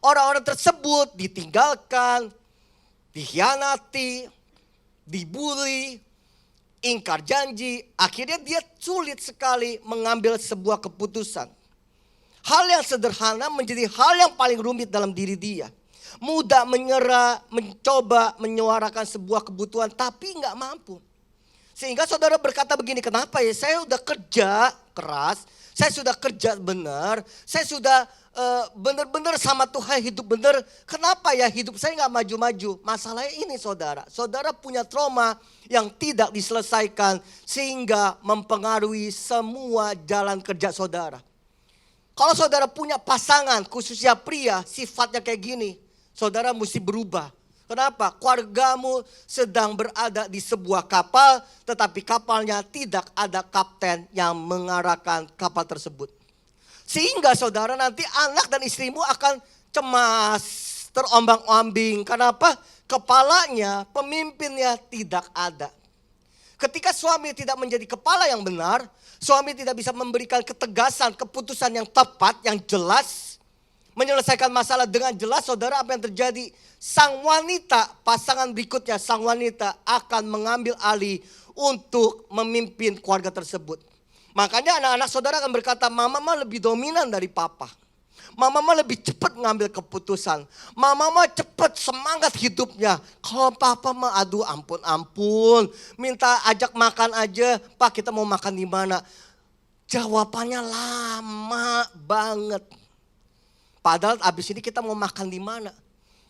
S6: Orang-orang tersebut ditinggalkan, dikhianati, dibully, ingkar janji. Akhirnya dia sulit sekali mengambil sebuah keputusan. Hal yang sederhana menjadi hal yang paling rumit dalam diri dia. Mudah menyerah, mencoba menyuarakan sebuah kebutuhan tapi nggak mampu. Sehingga saudara berkata begini, kenapa ya saya udah kerja keras, saya sudah kerja benar, saya sudah benar-benar sama Tuhan hidup benar. Kenapa ya hidup saya nggak maju-maju? Masalahnya ini saudara. Saudara punya trauma yang tidak diselesaikan sehingga mempengaruhi semua jalan kerja saudara. Kalau saudara punya pasangan khususnya pria sifatnya kayak gini, saudara mesti berubah. Kenapa? Keluargamu sedang berada di sebuah kapal tetapi kapalnya tidak ada kapten yang mengarahkan kapal tersebut. Sehingga saudara nanti anak dan istrimu akan cemas, terombang-ambing. Kenapa? Kepalanya, pemimpinnya tidak ada. Ketika suami tidak menjadi kepala yang benar, suami tidak bisa memberikan ketegasan, keputusan yang tepat, yang jelas, menyelesaikan masalah dengan jelas, saudara, apa yang terjadi? Sang wanita, pasangan berikutnya, sang wanita akan mengambil alih untuk memimpin keluarga tersebut. Makanya anak-anak saudara akan berkata, mama mah lebih dominan dari papa. Mama mah lebih cepat ngambil keputusan. Mama mah cepat semangat hidupnya. Kalau papa mah aduh ampun. Minta ajak makan aja, Pak kita mau makan di mana? Jawabannya lama banget. Padahal abis ini kita mau makan di mana?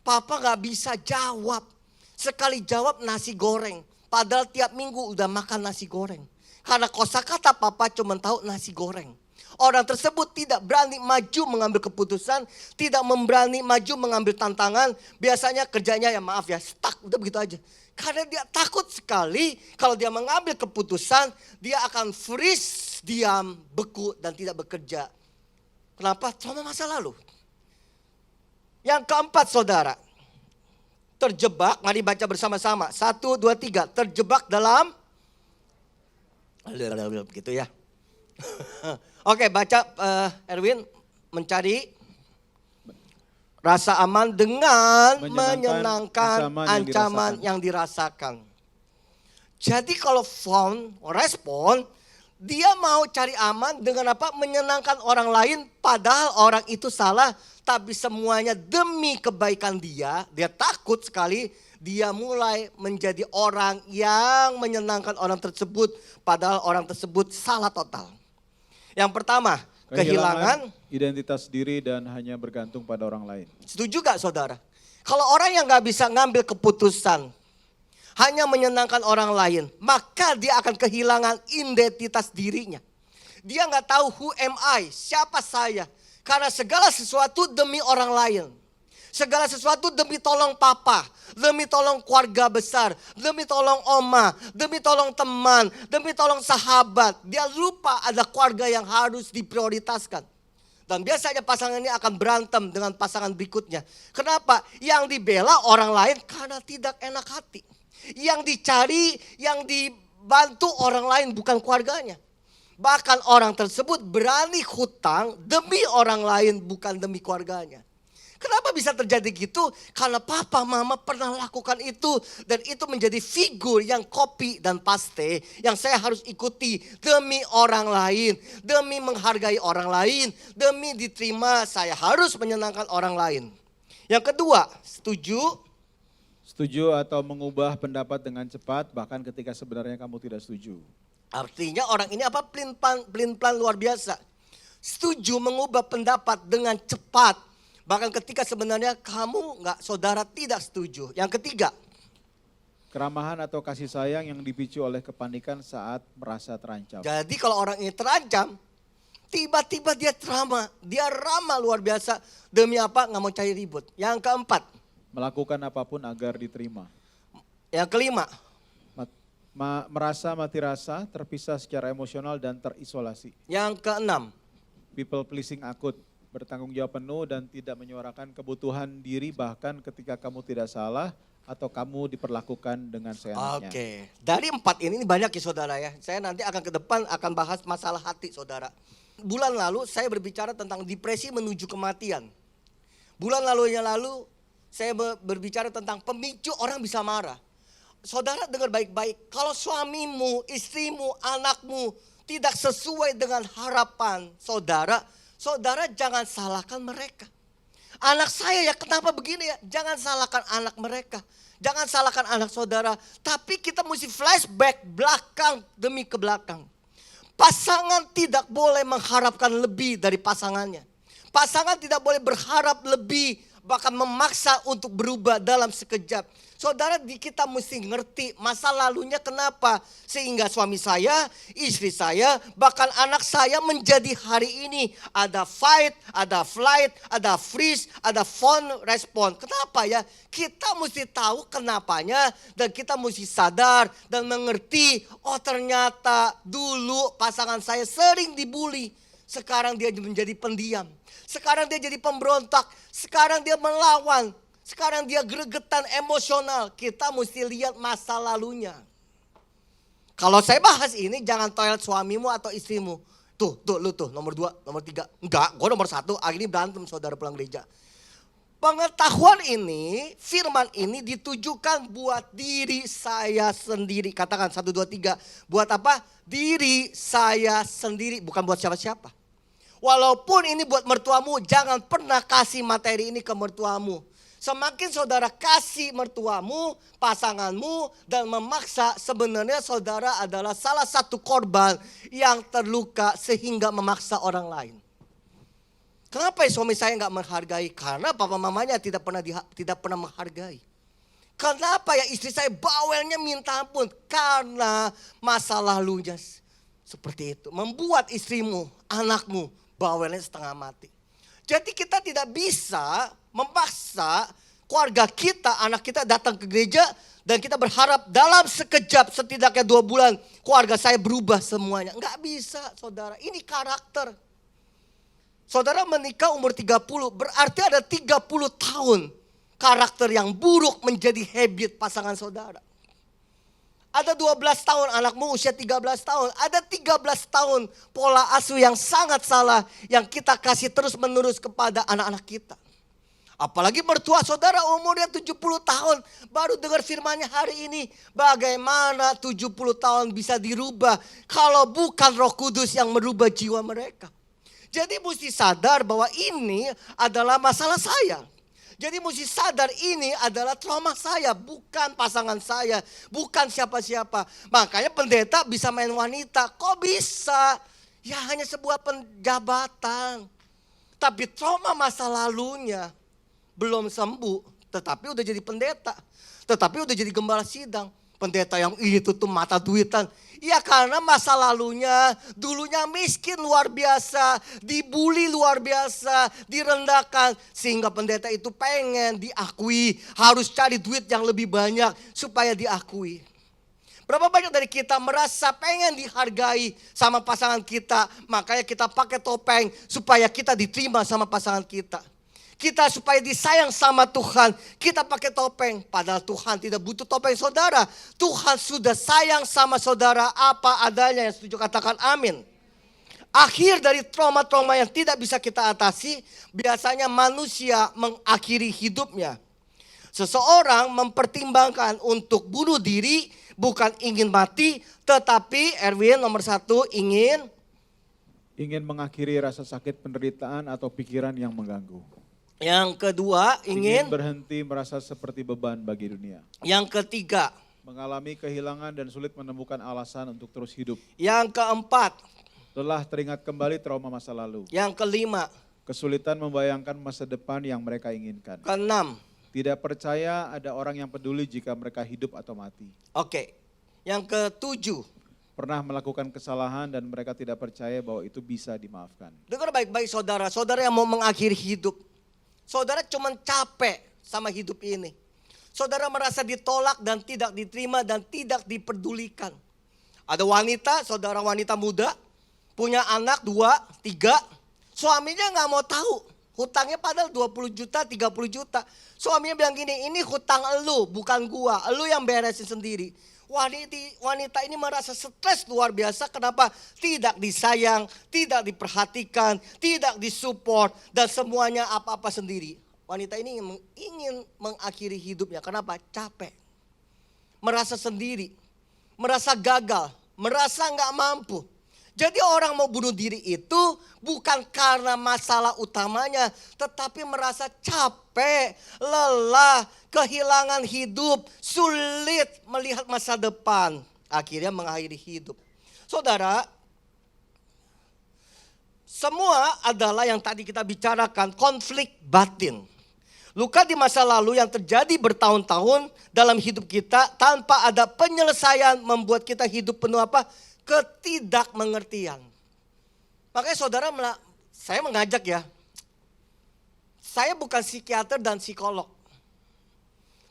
S6: Papa gak bisa jawab. Sekali jawab nasi goreng. Padahal tiap minggu udah makan nasi goreng. Karena kosakata papa cuma tahu nasi goreng. Orang tersebut tidak berani maju mengambil keputusan, tidak berani maju mengambil tantangan. Biasanya kerjanya ya maaf ya, stuck, udah begitu aja. Karena dia takut sekali kalau dia mengambil keputusan, dia akan freeze, diam, beku dan tidak bekerja. Kenapa? Trauma masa lalu. Yang keempat saudara, terjebak, mari baca bersama-sama. 1, 2, 3, terjebak dalam gitu ya. Oke, baca Erwin, mencari rasa aman dengan menyenangkan ancaman yang dirasakan. Jadi kalau respon, dia mau cari aman dengan apa? Menyenangkan orang lain padahal orang itu salah. Tapi semuanya demi kebaikan dia takut sekali. Dia mulai menjadi orang yang menyenangkan orang tersebut. Padahal orang tersebut salah total. Yang pertama, kehilangan
S4: identitas diri dan hanya bergantung pada orang lain.
S6: Setuju gak saudara? Kalau orang yang gak bisa ngambil keputusan, hanya menyenangkan orang lain, maka dia akan kehilangan identitas dirinya. Dia gak tahu who am I, siapa saya. Karena segala sesuatu demi orang lain. Segala sesuatu demi tolong papa, demi tolong keluarga besar, demi tolong oma, demi tolong teman, demi tolong sahabat. Dia lupa ada keluarga yang harus diprioritaskan. Dan biasanya pasangan ini akan berantem dengan pasangan berikutnya. Kenapa? Yang dibela orang lain karena tidak enak hati. Yang dicari, yang dibantu orang lain bukan keluarganya. Bahkan orang tersebut berani hutang demi orang lain bukan demi keluarganya. Kenapa bisa terjadi gitu? Karena papa mama pernah lakukan itu. Dan itu menjadi figur yang copy dan paste. Yang saya harus ikuti demi orang lain. Demi menghargai orang lain. Demi diterima saya harus menyenangkan orang lain. Yang kedua, setuju?
S4: Setuju atau mengubah pendapat dengan cepat bahkan ketika sebenarnya kamu tidak setuju.
S6: Artinya orang ini apa? Pelin-pelan luar biasa. Setuju mengubah pendapat dengan cepat. Bahkan ketika sebenarnya saudara tidak setuju. Yang ketiga.
S4: Keramahan atau kasih sayang yang dipicu oleh kepanikan saat merasa terancam.
S6: Jadi kalau orang ini terancam, tiba-tiba dia ramah luar biasa. Demi apa? Nggak mau cari ribut. Yang keempat.
S4: Melakukan apapun agar diterima.
S6: Yang kelima.
S4: Merasa mati rasa, terpisah secara emosional dan terisolasi.
S6: Yang keenam.
S4: People pleasing akut. Bertanggung jawab penuh dan tidak menyuarakan kebutuhan diri bahkan ketika kamu tidak salah atau kamu diperlakukan dengan seenaknya.
S6: Oke, dari 4 ini banyak ya saudara ya. Saya nanti akan ke depan akan bahas masalah hati saudara. Bulan lalu saya berbicara tentang depresi menuju kematian. Bulan lalu saya berbicara tentang pemicu orang bisa marah. Saudara dengar baik-baik, kalau suamimu, istrimu, anakmu tidak sesuai dengan harapan saudara jangan salahkan mereka. Anak saya ya kenapa begini ya? Jangan salahkan anak mereka. Jangan salahkan anak saudara. Tapi kita mesti flashback belakang demi ke belakang. Pasangan tidak boleh mengharapkan lebih dari pasangannya. Pasangan tidak boleh berharap lebih, bahkan memaksa untuk berubah dalam sekejap. Saudara, kita mesti ngerti masa lalunya kenapa. Sehingga suami saya, istri saya, bahkan anak saya menjadi hari ini. Ada fight, ada flight, ada freeze, ada phone respond. Kenapa ya? Kita mesti tahu kenapanya dan kita mesti sadar dan mengerti. Oh ternyata dulu pasangan saya sering dibully. Sekarang dia menjadi pendiam. Sekarang dia jadi pemberontak. Sekarang dia melawan. Sekarang dia gregetan emosional. Kita mesti lihat masa lalunya. Kalau saya bahas ini jangan toilet suamimu atau istrimu. Lu nomor 2, nomor 3. Enggak, gue nomor 1. Akhirnya berantem saudara pulang gereja. Pengetahuan ini, firman ini ditujukan buat diri saya sendiri. Katakan 1, 2, 3. Buat apa? Diri saya sendiri, bukan buat siapa-siapa. Walaupun ini buat mertuamu, jangan pernah kasih materi ini ke mertuamu. Semakin saudara kasih mertuamu, pasanganmu, dan memaksa, sebenarnya saudara adalah salah satu korban yang terluka sehingga memaksa orang lain. Kenapa ya suami saya nggak menghargai? Karena papa mamanya tidak pernah menghargai. Kenapa ya istri saya bawelnya minta ampun? Karena masa lalunya seperti itu. Membuat istrimu, anakmu bawelnya setengah mati. Jadi kita tidak bisa memaksa keluarga kita, anak kita datang ke gereja dan kita berharap dalam sekejap setidaknya 2 bulan keluarga saya berubah semuanya. Enggak bisa saudara, ini karakter. Saudara menikah umur 30 berarti ada 30 tahun karakter yang buruk menjadi habit pasangan saudara. Ada 12 tahun anakmu usia 13 tahun. Ada 13 tahun pola asuh yang sangat salah yang kita kasih terus menerus kepada anak-anak kita. Apalagi mertua saudara umurnya 70 tahun. Baru dengar firmannya hari ini. Bagaimana 70 tahun bisa dirubah kalau bukan Roh Kudus yang merubah jiwa mereka. Jadi mesti sadar bahwa ini adalah masalah saya. Jadi mesti sadar ini adalah trauma saya, bukan pasangan saya, bukan siapa-siapa. Makanya pendeta bisa main wanita, kok bisa? Ya hanya sebuah penjabatan. Tapi trauma masa lalunya belum sembuh, tetapi udah jadi pendeta. Tetapi udah jadi gembala sidang. Pendeta yang itu tuh mata duitan. Ya karena masa lalunya dulunya miskin luar biasa, dibully luar biasa, direndahkan. Sehingga pendeta itu pengen diakui, harus cari duit yang lebih banyak supaya diakui. Berapa banyak dari kita merasa pengen dihargai sama pasangan kita, makanya kita pakai topeng supaya kita diterima sama pasangan kita. Kita supaya disayang sama Tuhan, kita pakai topeng. Padahal Tuhan tidak butuh topeng saudara. Tuhan sudah sayang sama saudara apa adanya. Yang setuju katakan amin. Akhir dari trauma-trauma yang tidak bisa kita atasi, biasanya manusia mengakhiri hidupnya. Seseorang mempertimbangkan untuk bunuh diri, bukan ingin mati, tetapi Erwin nomor 1 ingin
S4: mengakhiri rasa sakit penderitaan atau pikiran yang mengganggu.
S6: Yang kedua ingin
S4: berhenti merasa seperti beban bagi dunia.
S6: Yang ketiga
S4: Mengalami kehilangan dan sulit menemukan alasan untuk terus hidup.
S6: Yang keempat
S4: Lelah teringat kembali trauma masa lalu.
S6: Yang kelima
S4: Kesulitan membayangkan masa depan yang mereka inginkan.
S6: Keenam
S4: Tidak percaya ada orang yang peduli jika mereka hidup atau mati.
S6: Oke. Yang ketujuh,
S4: Pernah melakukan kesalahan dan mereka tidak percaya bahwa itu bisa dimaafkan.
S6: dengar baik-baik saudara, saudara yang mau mengakhiri hidup. Saudara cuma capek sama hidup ini. Saudara merasa ditolak dan tidak diterima dan tidak dipedulikan. Ada wanita, saudara wanita muda, punya anak 2, 3, suaminya gak mau tahu. Hutangnya padahal 20 juta, 30 juta. Suaminya bilang gini, ini hutang elu bukan gua, elu yang beresin sendiri. Wanita ini merasa stres luar biasa. Kenapa? Tidak disayang, tidak diperhatikan, tidak disupport, dan semuanya apa-apa sendiri. Wanita ini ingin mengakhiri hidupnya. Kenapa? Capek. Merasa sendiri, merasa gagal, merasa nggak mampu. Jadi orang mau bunuh diri itu bukan karena masalah utamanya, tetapi merasa capek, lelah, kehilangan hidup, sulit melihat masa depan. Akhirnya mengakhiri hidup. Saudara, semua adalah yang tadi kita bicarakan, konflik batin. Luka di masa lalu yang terjadi bertahun-tahun dalam hidup kita tanpa ada penyelesaian membuat kita hidup penuh apa? Ketidakmengertian. Makanya saudara, saya mengajak ya. Saya bukan psikiater dan psikolog.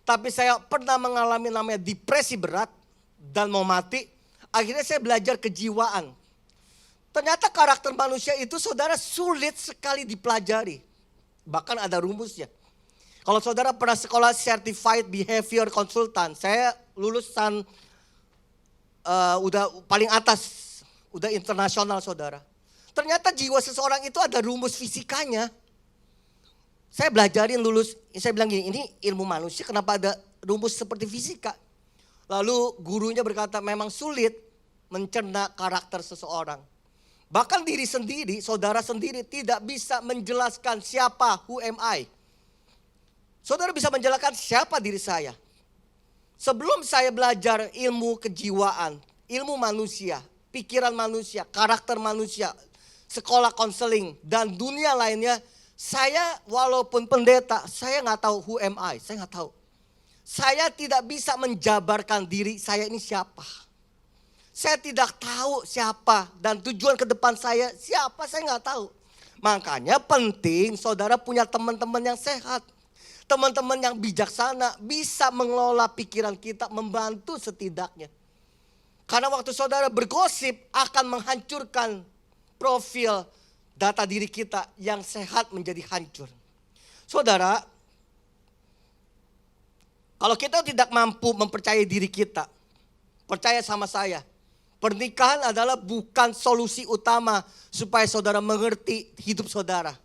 S6: Tapi saya pernah mengalami namanya depresi berat dan mau mati. Akhirnya saya belajar kejiwaan. Ternyata karakter manusia itu saudara sulit sekali dipelajari. Bahkan ada rumusnya. Kalau saudara pernah sekolah Certified Behavior Consultant, saya lulusan udah paling atas, udah internasional saudara. Ternyata jiwa seseorang itu ada rumus fisikanya. Saya belajarin lulus, saya bilang gini, ini ilmu manusia kenapa ada rumus seperti fisika. Lalu gurunya berkata memang sulit mencerna karakter seseorang. Bahkan diri sendiri, saudara sendiri tidak bisa menjelaskan siapa, who am I. Saudara bisa menjelaskan siapa diri saya. Sebelum saya belajar ilmu kejiwaan, ilmu manusia, pikiran manusia, karakter manusia, sekolah konseling, dan dunia lainnya, saya walaupun pendeta, saya nggak tahu who am I, saya nggak tahu. Saya tidak bisa menjabarkan diri saya ini siapa. Saya tidak tahu siapa dan tujuan ke depan saya siapa, saya nggak tahu. Makanya penting saudara punya teman-teman yang sehat. Teman-teman yang bijaksana bisa mengelola pikiran kita, membantu setidaknya. Karena waktu saudara bergosip akan menghancurkan profil data diri kita yang sehat menjadi hancur. Saudara, kalau kita tidak mampu mempercayai diri kita, percaya sama saya, pernikahan adalah bukan solusi utama supaya saudara mengerti hidup saudara.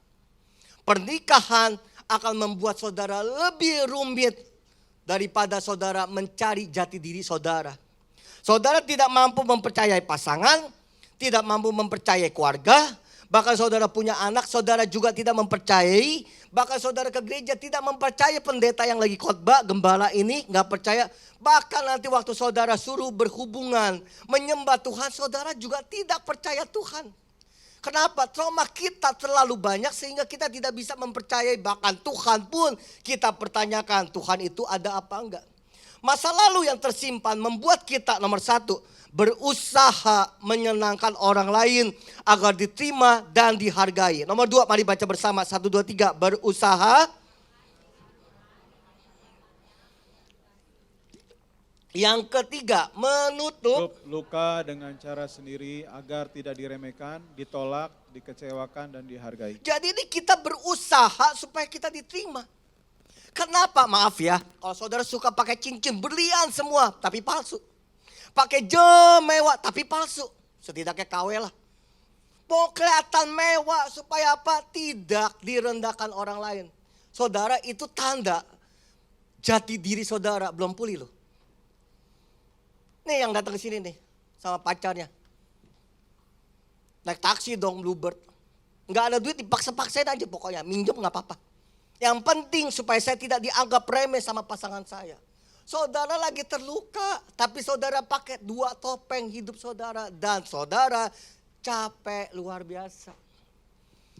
S6: Pernikahan akan membuat saudara lebih rumit daripada saudara mencari jati diri saudara. Saudara tidak mampu mempercayai pasangan, tidak mampu mempercayai keluarga, bahkan saudara punya anak, saudara juga tidak mempercayai, bahkan saudara ke gereja tidak mempercayai pendeta yang lagi khotbah, gembala ini nggak percaya. Bahkan nanti waktu saudara suruh berhubungan, menyembah Tuhan, saudara juga tidak percaya Tuhan. Kenapa? Trauma kita terlalu banyak sehingga kita tidak bisa mempercayai. Bahkan Tuhan pun kita pertanyakan, Tuhan itu ada apa enggak. Masa lalu yang tersimpan membuat kita nomor 1, berusaha menyenangkan orang lain agar diterima dan dihargai. Nomor 2, mari baca bersama, 1, 2, 3, berusaha Yang ketiga, menutup.
S4: luka dengan cara sendiri agar tidak diremehkan, ditolak, dikecewakan, dan dihargai.
S6: Jadi ini kita berusaha supaya kita diterima. Kenapa? Maaf ya, kalau saudara suka pakai cincin berlian semua, tapi palsu. Pakai jam mewah, tapi palsu. Setidaknya KW lah. Mau kelihatan mewah supaya apa? Tidak direndahkan orang lain. Saudara, itu tanda jati diri saudara belum pulih loh. Nih yang datang ke sini nih sama pacarnya. Naik taksi dong Bluebird. Nggak ada duit dipaksa-paksain aja pokoknya. Minjem nggak apa-apa. Yang penting supaya saya tidak dianggap remeh sama pasangan saya. Saudara lagi terluka. Tapi saudara pakai 2 topeng hidup saudara. Dan saudara capek luar biasa.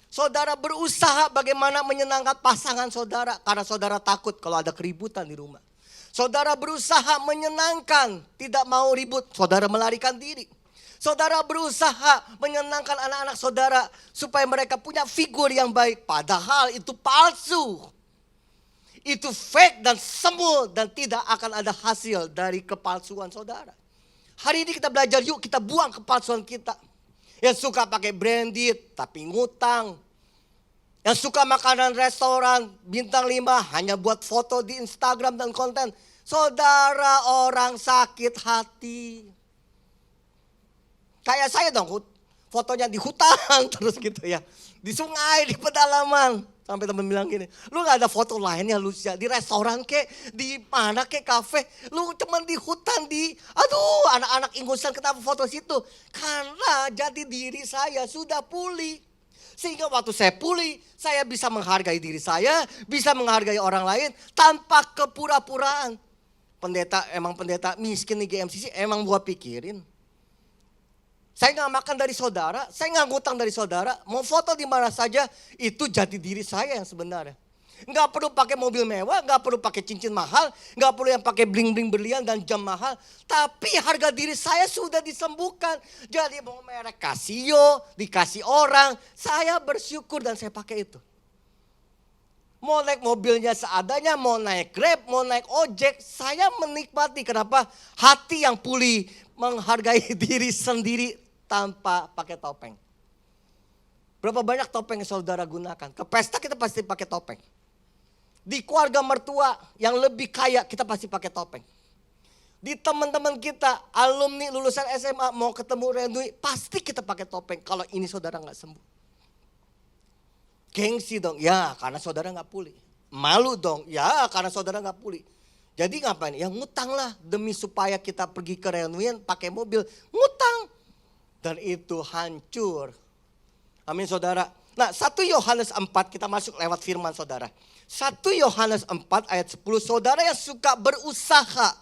S6: Saudara berusaha bagaimana menyenangkan pasangan saudara. Karena saudara takut kalau ada keributan di rumah. Saudara berusaha menyenangkan, tidak mau ribut, saudara melarikan diri. Saudara berusaha menyenangkan anak-anak saudara supaya mereka punya figur yang baik. Padahal itu palsu. Itu fake dan semu dan tidak akan ada hasil dari kepalsuan saudara. Hari ini kita belajar yuk kita buang kepalsuan kita. Yang suka pakai branded tapi ngutang. Yang suka makanan restoran bintang 5 hanya buat foto di Instagram dan konten. Saudara orang sakit hati. Kayak saya dong, fotonya di hutan terus gitu ya. Di sungai, di pedalaman. Sampai teman bilang gini, lu gak ada foto lainnya Lucia? Di restoran kek, di mana kek, kafe. Lu cuman di hutan, aduh anak-anak ingusan kenapa foto situ? Karena jati diri saya sudah pulih. Sehingga waktu saya pulih, saya bisa menghargai diri saya, bisa menghargai orang lain tanpa kepura-puraan. Emang pendeta miskin di GMCC, emang gua pikirin. Saya gak makan dari saudara, saya gak ngutang dari saudara, mau foto di mana saja, itu jati diri saya yang sebenarnya. Gak perlu pakai mobil mewah, gak perlu pakai cincin mahal, gak perlu yang pakai bling-bling berlian dan jam mahal. Tapi harga diri saya sudah disembuhkan. Jadi mau merek Casio, dikasih orang, saya bersyukur dan saya pakai itu. Mau naik mobilnya seadanya, mau naik Grab, mau naik ojek, saya menikmati. Kenapa? Hati yang pulih, menghargai diri sendiri tanpa pakai topeng. Berapa banyak topeng yang saudara gunakan? Ke pesta kita pasti pakai topeng. Di keluarga mertua yang lebih kaya kita pasti pakai topeng. Di teman-teman kita, alumni lulusan SMA mau ketemu Rendui, pasti kita pakai topeng kalau ini saudara gak sembuh. Gengsi dong, ya karena saudara gak pulih. Malu dong, ya karena saudara gak pulih. Jadi ngapain? Ya ngutang lah demi supaya kita pergi ke reunian pakai mobil. Ngutang. Dan itu hancur. Amin saudara. Nah 1 Yohanes 4 kita masuk lewat firman saudara. 1 Yohanes 4 ayat 10, saudara yang suka berusaha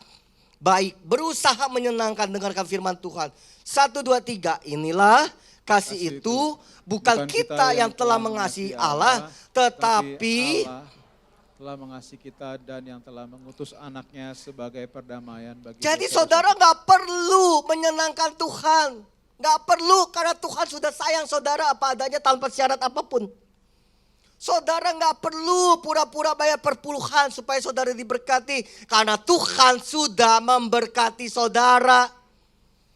S6: baik, berusaha menyenangkan, dengarkan firman Tuhan. 1, 2, 3, inilah kasih itu bukan kita yang telah mengasihi Allah, tetapi
S4: Allah telah mengasihi kita dan yang telah mengutus anaknya sebagai perdamaian bagi
S6: jadi
S4: dosa-dosa
S6: saudara gak perlu menyenangkan Tuhan. Gak perlu karena Tuhan sudah sayang saudara apa adanya tanpa syarat apapun. Saudara gak perlu pura-pura bayar perpuluhan supaya saudara diberkati. Karena Tuhan sudah memberkati saudara.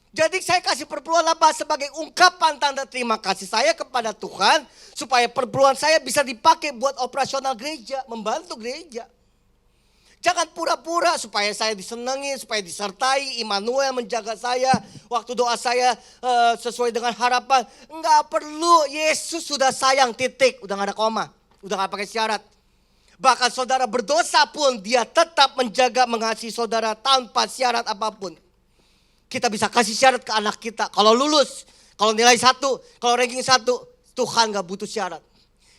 S6: Jadi saya kasih perpuluhan apa? Sebagai ungkapan tanda terima kasih saya kepada Tuhan. Supaya perpuluhan saya bisa dipakai buat operasional gereja. Membantu gereja. Jangan pura-pura supaya saya disenangi, supaya disertai. Immanuel menjaga saya. Waktu doa saya sesuai dengan harapan. Enggak perlu, Yesus sudah sayang, titik. Udah gak ada koma, udah gak pakai syarat. Bahkan saudara berdosa pun dia tetap menjaga mengasihi saudara tanpa syarat apapun. Kita bisa kasih syarat ke anak kita. Kalau lulus, kalau nilai 1, kalau ranking 1, Tuhan gak butuh syarat.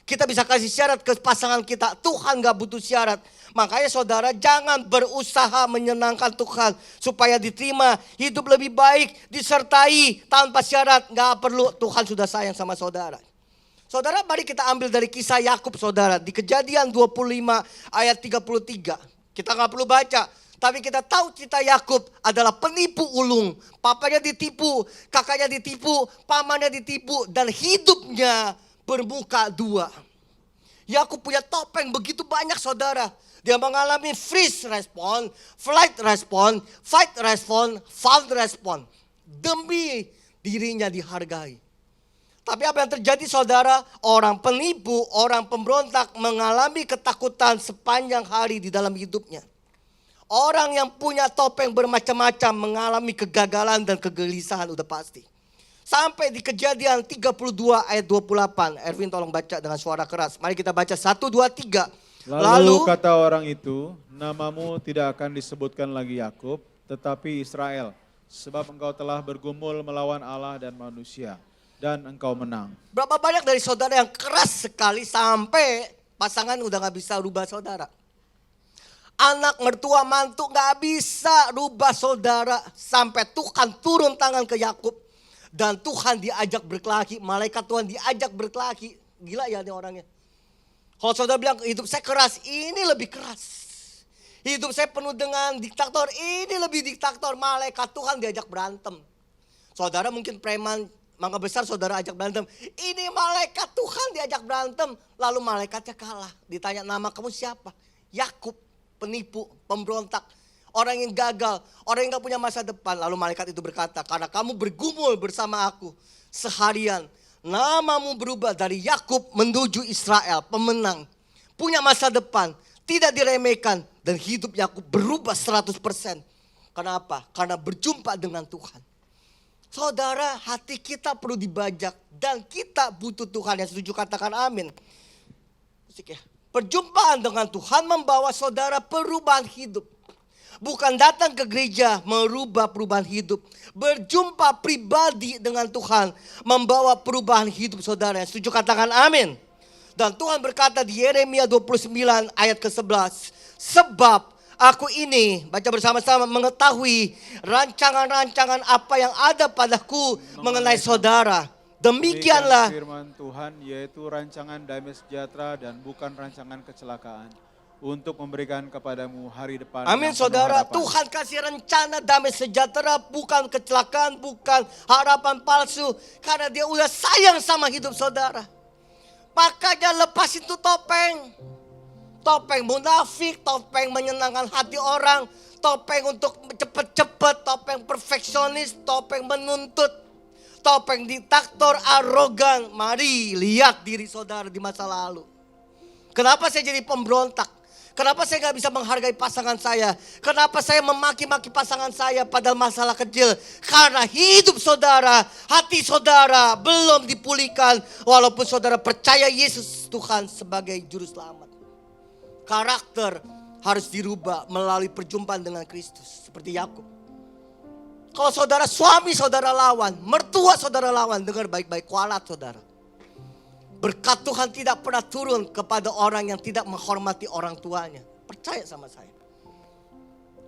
S6: Kita bisa kasih syarat ke pasangan kita, Tuhan gak butuh syarat. Makanya saudara jangan berusaha menyenangkan Tuhan supaya diterima, hidup lebih baik, disertai tanpa syarat. Gak perlu, Tuhan sudah sayang sama saudara. Saudara mari kita ambil dari kisah Yakub saudara. Di Kejadian 25 ayat 33. Kita gak perlu baca. Tapi kita tahu cerita Yakub adalah penipu ulung. Papanya ditipu, kakaknya ditipu, pamannya ditipu. Dan hidupnya bermuka 2. Yakub punya topeng begitu banyak saudara. Dia mengalami freeze respon, flight respon, fight respon, found respon. Demi dirinya dihargai. Tapi apa yang terjadi saudara? Orang penipu, orang pemberontak mengalami ketakutan sepanjang hari di dalam hidupnya. Orang yang punya topeng bermacam-macam mengalami kegagalan dan kegelisahan udah pasti. Sampai di Kejadian 32 ayat 28. Erwin tolong baca dengan suara keras. Mari kita baca 1, 2, 3.
S4: Lalu kata orang itu, namamu tidak akan disebutkan lagi Yakub, tetapi Israel. Sebab engkau telah bergumul melawan Allah dan manusia, dan engkau menang.
S6: Berapa banyak dari saudara yang keras sekali sampai pasangan udah gak bisa rubah saudara. Anak, mertua, mantu gak bisa rubah saudara. Sampai Tuhan turun tangan ke Yakub. Dan Tuhan diajak berkelahi, malaikat Tuhan diajak berkelahi. Gila ya ini orangnya. Kalau saudara bilang hidup saya keras, ini lebih keras. Hidup saya penuh dengan diktator, ini lebih diktator. Malaikat Tuhan diajak berantem. Saudara mungkin preman, mangga besar saudara ajak berantem. Ini malaikat Tuhan diajak berantem. Lalu malaikatnya kalah. Ditanya nama kamu siapa? Yakub, penipu, pemberontak. Orang yang gagal, orang yang gak punya masa depan. Lalu malaikat itu berkata, karena kamu bergumul bersama aku seharian. Namamu berubah dari Yakub menuju Israel, pemenang. Punya masa depan, tidak diremehkan. Dan hidup Yakub berubah 100%. Kenapa? Karena berjumpa dengan Tuhan. Saudara, hati kita perlu dibajak. Dan kita butuh Tuhan. Yang setuju katakan amin. Musik ya. Perjumpaan dengan Tuhan membawa saudara perubahan hidup. Bukan datang ke gereja merubah perubahan hidup. Berjumpa pribadi dengan Tuhan membawa perubahan hidup saudara. Setuju katakan amin. Dan Tuhan berkata di Yeremia 29 ayat ke-11. Sebab aku ini, baca bersama-sama, mengetahui rancangan-rancangan apa yang ada padaku mengenai saudara. Demikianlah
S4: firman Tuhan, yaitu rancangan damai sejahtera dan bukan rancangan kecelakaan. Untuk memberikan kepadamu hari depan.
S6: Amin saudara, Tuhan kasih rencana damai sejahtera, bukan kecelakaan, bukan harapan palsu. Karena dia udah sayang sama hidup saudara. Makanya lepas itu topeng. Topeng munafik, topeng menyenangkan hati orang. Topeng untuk cepet-cepet, topeng perfeksionis, topeng menuntut. Topeng diktator, arogan. Mari lihat diri saudara di masa lalu. Kenapa saya jadi pemberontak? Kenapa saya gak bisa menghargai pasangan saya? Kenapa saya memaki-maki pasangan saya padahal masalah kecil? Karena hidup saudara, hati saudara belum dipulihkan. Walaupun saudara percaya Yesus Tuhan sebagai juru selamat. Karakter harus dirubah melalui perjumpaan dengan Kristus. Seperti Yakub. Kalau saudara suami saudara lawan, mertua saudara lawan, dengar baik-baik, kualat saudara. Berkat Tuhan tidak pernah turun kepada orang yang tidak menghormati orang tuanya. Percaya sama saya.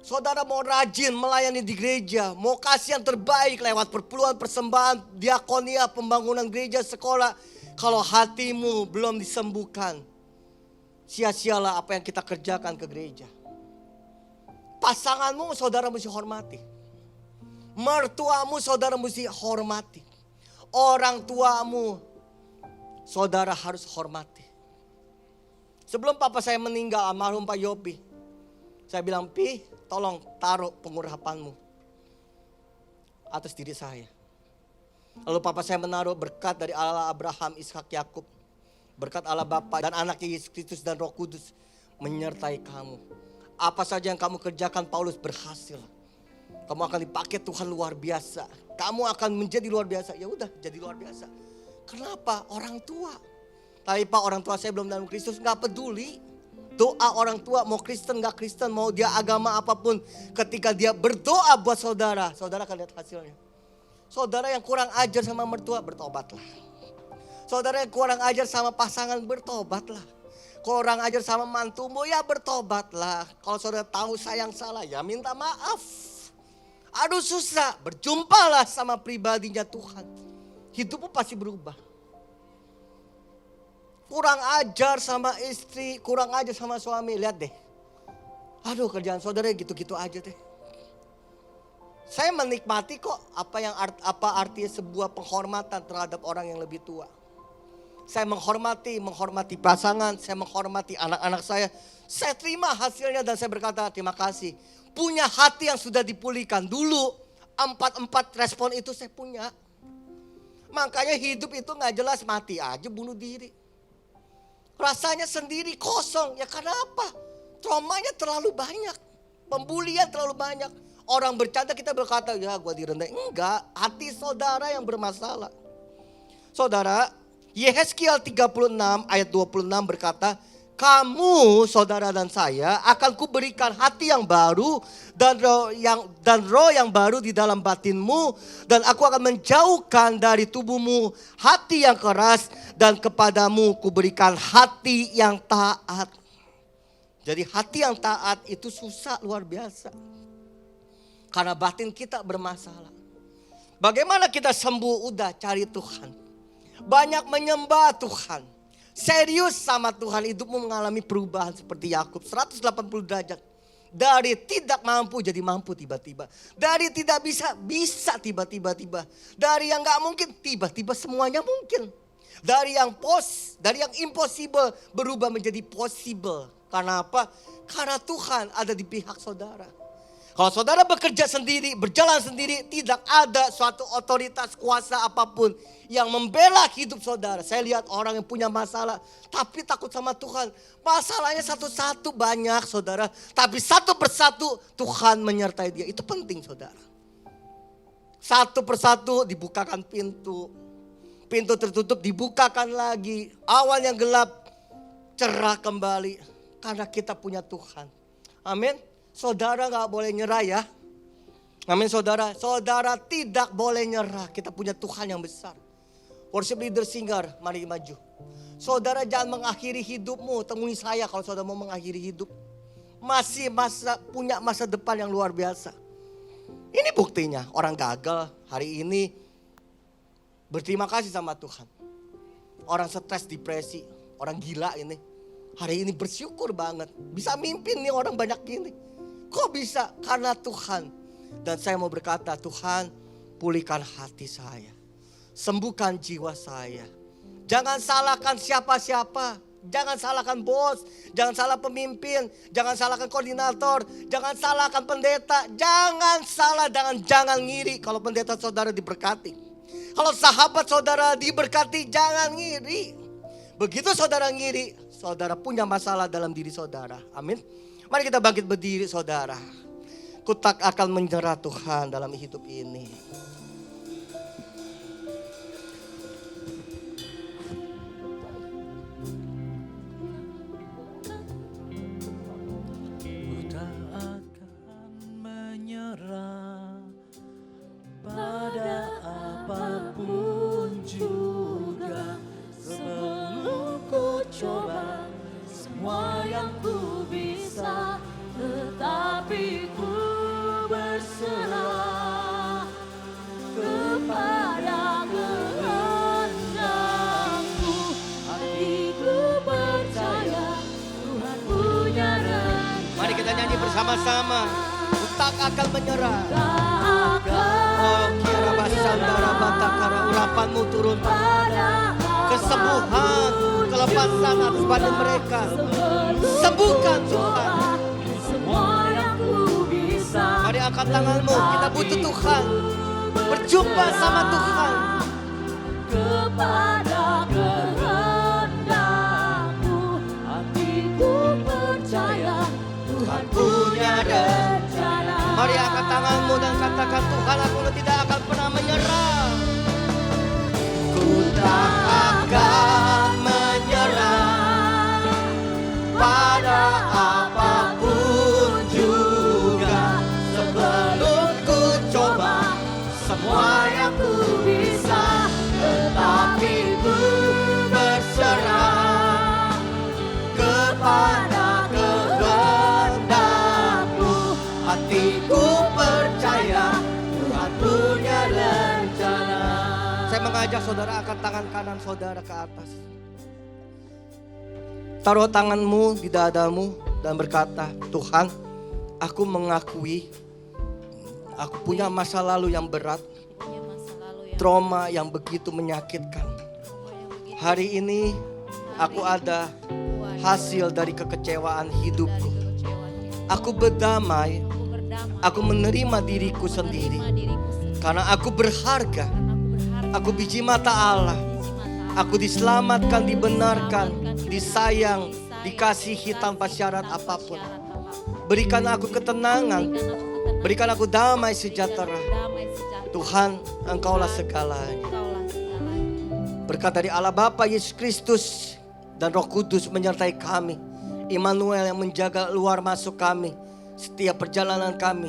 S6: Saudara mau rajin melayani di gereja, mau kasih yang terbaik lewat perpuluhan, persembahan, diakonia, pembangunan gereja, sekolah. Kalau hatimu belum disembuhkan, sia-sialah apa yang kita kerjakan ke gereja. Pasanganmu saudara mesti hormati. Mertuamu saudara mesti hormati. Orang tuamu saudara harus hormati. Sebelum papa saya meninggal, almarhum Pak Yopi, saya bilang, Pi, tolong taruh pengurapanmu atas diri saya. Lalu papa saya menaruh berkat dari Allah Abraham, Ishak, Yakub, berkat Allah Bapa dan anaknya Yesus Kristus dan Roh Kudus menyertai kamu. Apa saja yang kamu kerjakan, Paulus, berhasil. Kamu akan dipakai Tuhan luar biasa. Kamu akan menjadi luar biasa. Ya udah, jadi luar biasa. Kenapa? Orang tua. Tapi Pak, orang tua saya belum dalam Kristus, gak peduli. Doa orang tua, mau Kristen gak Kristen, mau dia agama apapun. Ketika dia berdoa buat saudara, saudara akan lihat hasilnya. Saudara yang kurang ajar sama mertua, bertobatlah. Saudara yang kurang ajar sama pasangan, bertobatlah. Kurang ajar sama mantumu, ya bertobatlah. Kalau saudara tahu saya yang salah, ya minta maaf. Aduh susah, berjumpalah sama pribadinya Tuhan. Hidupmu pasti berubah. Kurang ajar sama istri, kurang ajar sama suami, lihat deh. Aduh kerjaan saudara gitu-gitu aja deh. Saya menikmati kok apa artinya sebuah penghormatan terhadap orang yang lebih tua. Saya menghormati pasangan, saya menghormati anak-anak saya. Saya terima hasilnya dan saya berkata terima kasih. Punya hati yang sudah dipulihkan. Dulu 4 respon itu saya punya. Makanya hidup itu gak jelas, mati aja bunuh diri. Rasanya sendiri kosong. Ya karena apa? Traumanya terlalu banyak. Pembulian terlalu banyak. Orang bercanda kita berkata, ya gue direndahin. Enggak, hati saudara yang bermasalah. Saudara, Yehezkiel 36 ayat 26 berkata, kamu saudara dan saya akan kuberikan hati yang baru dan roh yang baru di dalam batinmu, dan aku akan menjauhkan dari tubuhmu hati yang keras, dan kepadamu kuberikan hati yang taat. Jadi hati yang taat itu susah luar biasa. Karena batin kita bermasalah. Bagaimana kita sembuh? Udah cari Tuhan. Banyak menyembah Tuhan. Serius sama Tuhan, hidupmu mengalami perubahan seperti Yakub 180 derajat. Dari tidak mampu jadi mampu tiba-tiba. Dari tidak bisa, bisa tiba-tiba. Dari yang gak mungkin, tiba-tiba semuanya mungkin. Dari yang impossible berubah menjadi possible. Karena apa? Karena Tuhan ada di pihak saudara. Kalau saudara bekerja sendiri, berjalan sendiri, tidak ada suatu otoritas kuasa apapun yang membela hidup saudara. Saya lihat orang yang punya masalah tapi takut sama Tuhan. Masalahnya satu-satu banyak saudara, tapi satu persatu Tuhan menyertai dia. Itu penting saudara. Satu persatu dibukakan pintu. Pintu tertutup dibukakan lagi. Awan yang gelap cerah kembali. Karena kita punya Tuhan. Amin. Saudara gak boleh nyerah ya. Amin saudara. Saudara tidak boleh nyerah. Kita punya Tuhan yang besar. Worship leader singer, mari maju. Saudara jangan mengakhiri hidupmu. Temui saya kalau saudara mau mengakhiri hidup. Masih punya masa depan yang luar biasa. Ini buktinya. Orang gagal hari ini berterima kasih sama Tuhan. Orang stres, depresi, orang gila ini. Hari ini bersyukur banget. Bisa mimpin nih orang banyak gini. Kok bisa? Karena Tuhan. Dan saya mau berkata, Tuhan pulihkan hati saya. Sembuhkan jiwa saya. Jangan salahkan siapa-siapa. Jangan salahkan bos. Jangan salah pemimpin. Jangan salahkan koordinator. Jangan salahkan pendeta. Jangan salah dan jangan ngiri. Kalau pendeta saudara diberkati. Kalau sahabat saudara diberkati, jangan ngiri. Begitu saudara ngiri, saudara punya masalah dalam diri saudara. Amin. Mari kita bangkit berdiri saudara. Ku tak akan menyerah Tuhan dalam hidup ini.
S7: Ku tak akan menyerah pada apapun juga. Sebelum ku coba semua yang ku bisa, tetapi ku berserah kepada kehendakmu. Hatiku percaya Tuhan punya rencana.
S6: Mari kita nyanyi bersama-sama. Ku tak akan menyerah. Oh kira basandara batakara, urapanmu turun. Kesembuhan, kelepasan atas badan mereka. Sembuhkan Tuhan. Mari angkat tanganmu, kita butuh Tuhan. Berjumpa sama Tuhan.
S5: Kepada kehendakmu, hatiku percaya Tuhan
S6: Punya
S5: rencana.
S6: Mari angkat tanganmu dan katakan, Tuhan aku tidak akan pernah menyerah. Ku tak akan menyerah pada apapun juga. Sebelum ku coba semua yang ku bisa, tetapi ku berserah kepada kehendakmu. Hatiku percaya Tuhan punya rencana. Saya mengajak saudara angkat tangan kanan saudara ke atas. Taruh tanganmu di dadamu dan berkata, Tuhan, aku mengakui aku punya masa lalu yang berat, trauma yang begitu menyakitkan. Hari ini aku ada hasil dari kekecewaan hidupku. Aku berdamai, aku menerima diriku sendiri. Karena aku berharga, aku biji mata Allah. Aku diselamatkan, dibenarkan, disayang, dikasihi tanpa syarat apapun. Berikan aku ketenangan, berikan aku damai sejahtera. Tuhan, Engkaulah segalanya. Berkat dari Allah Bapa, Yesus Kristus, dan Roh Kudus menyertai kami. Immanuel yang menjaga luar masuk kami. Setiap perjalanan kami,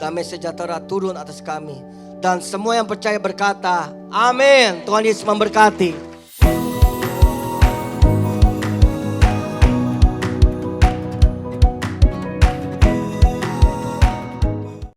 S6: damai sejahtera turun atas kami. Dan semua yang percaya berkata, amin. Tuhan Yesus memberkati.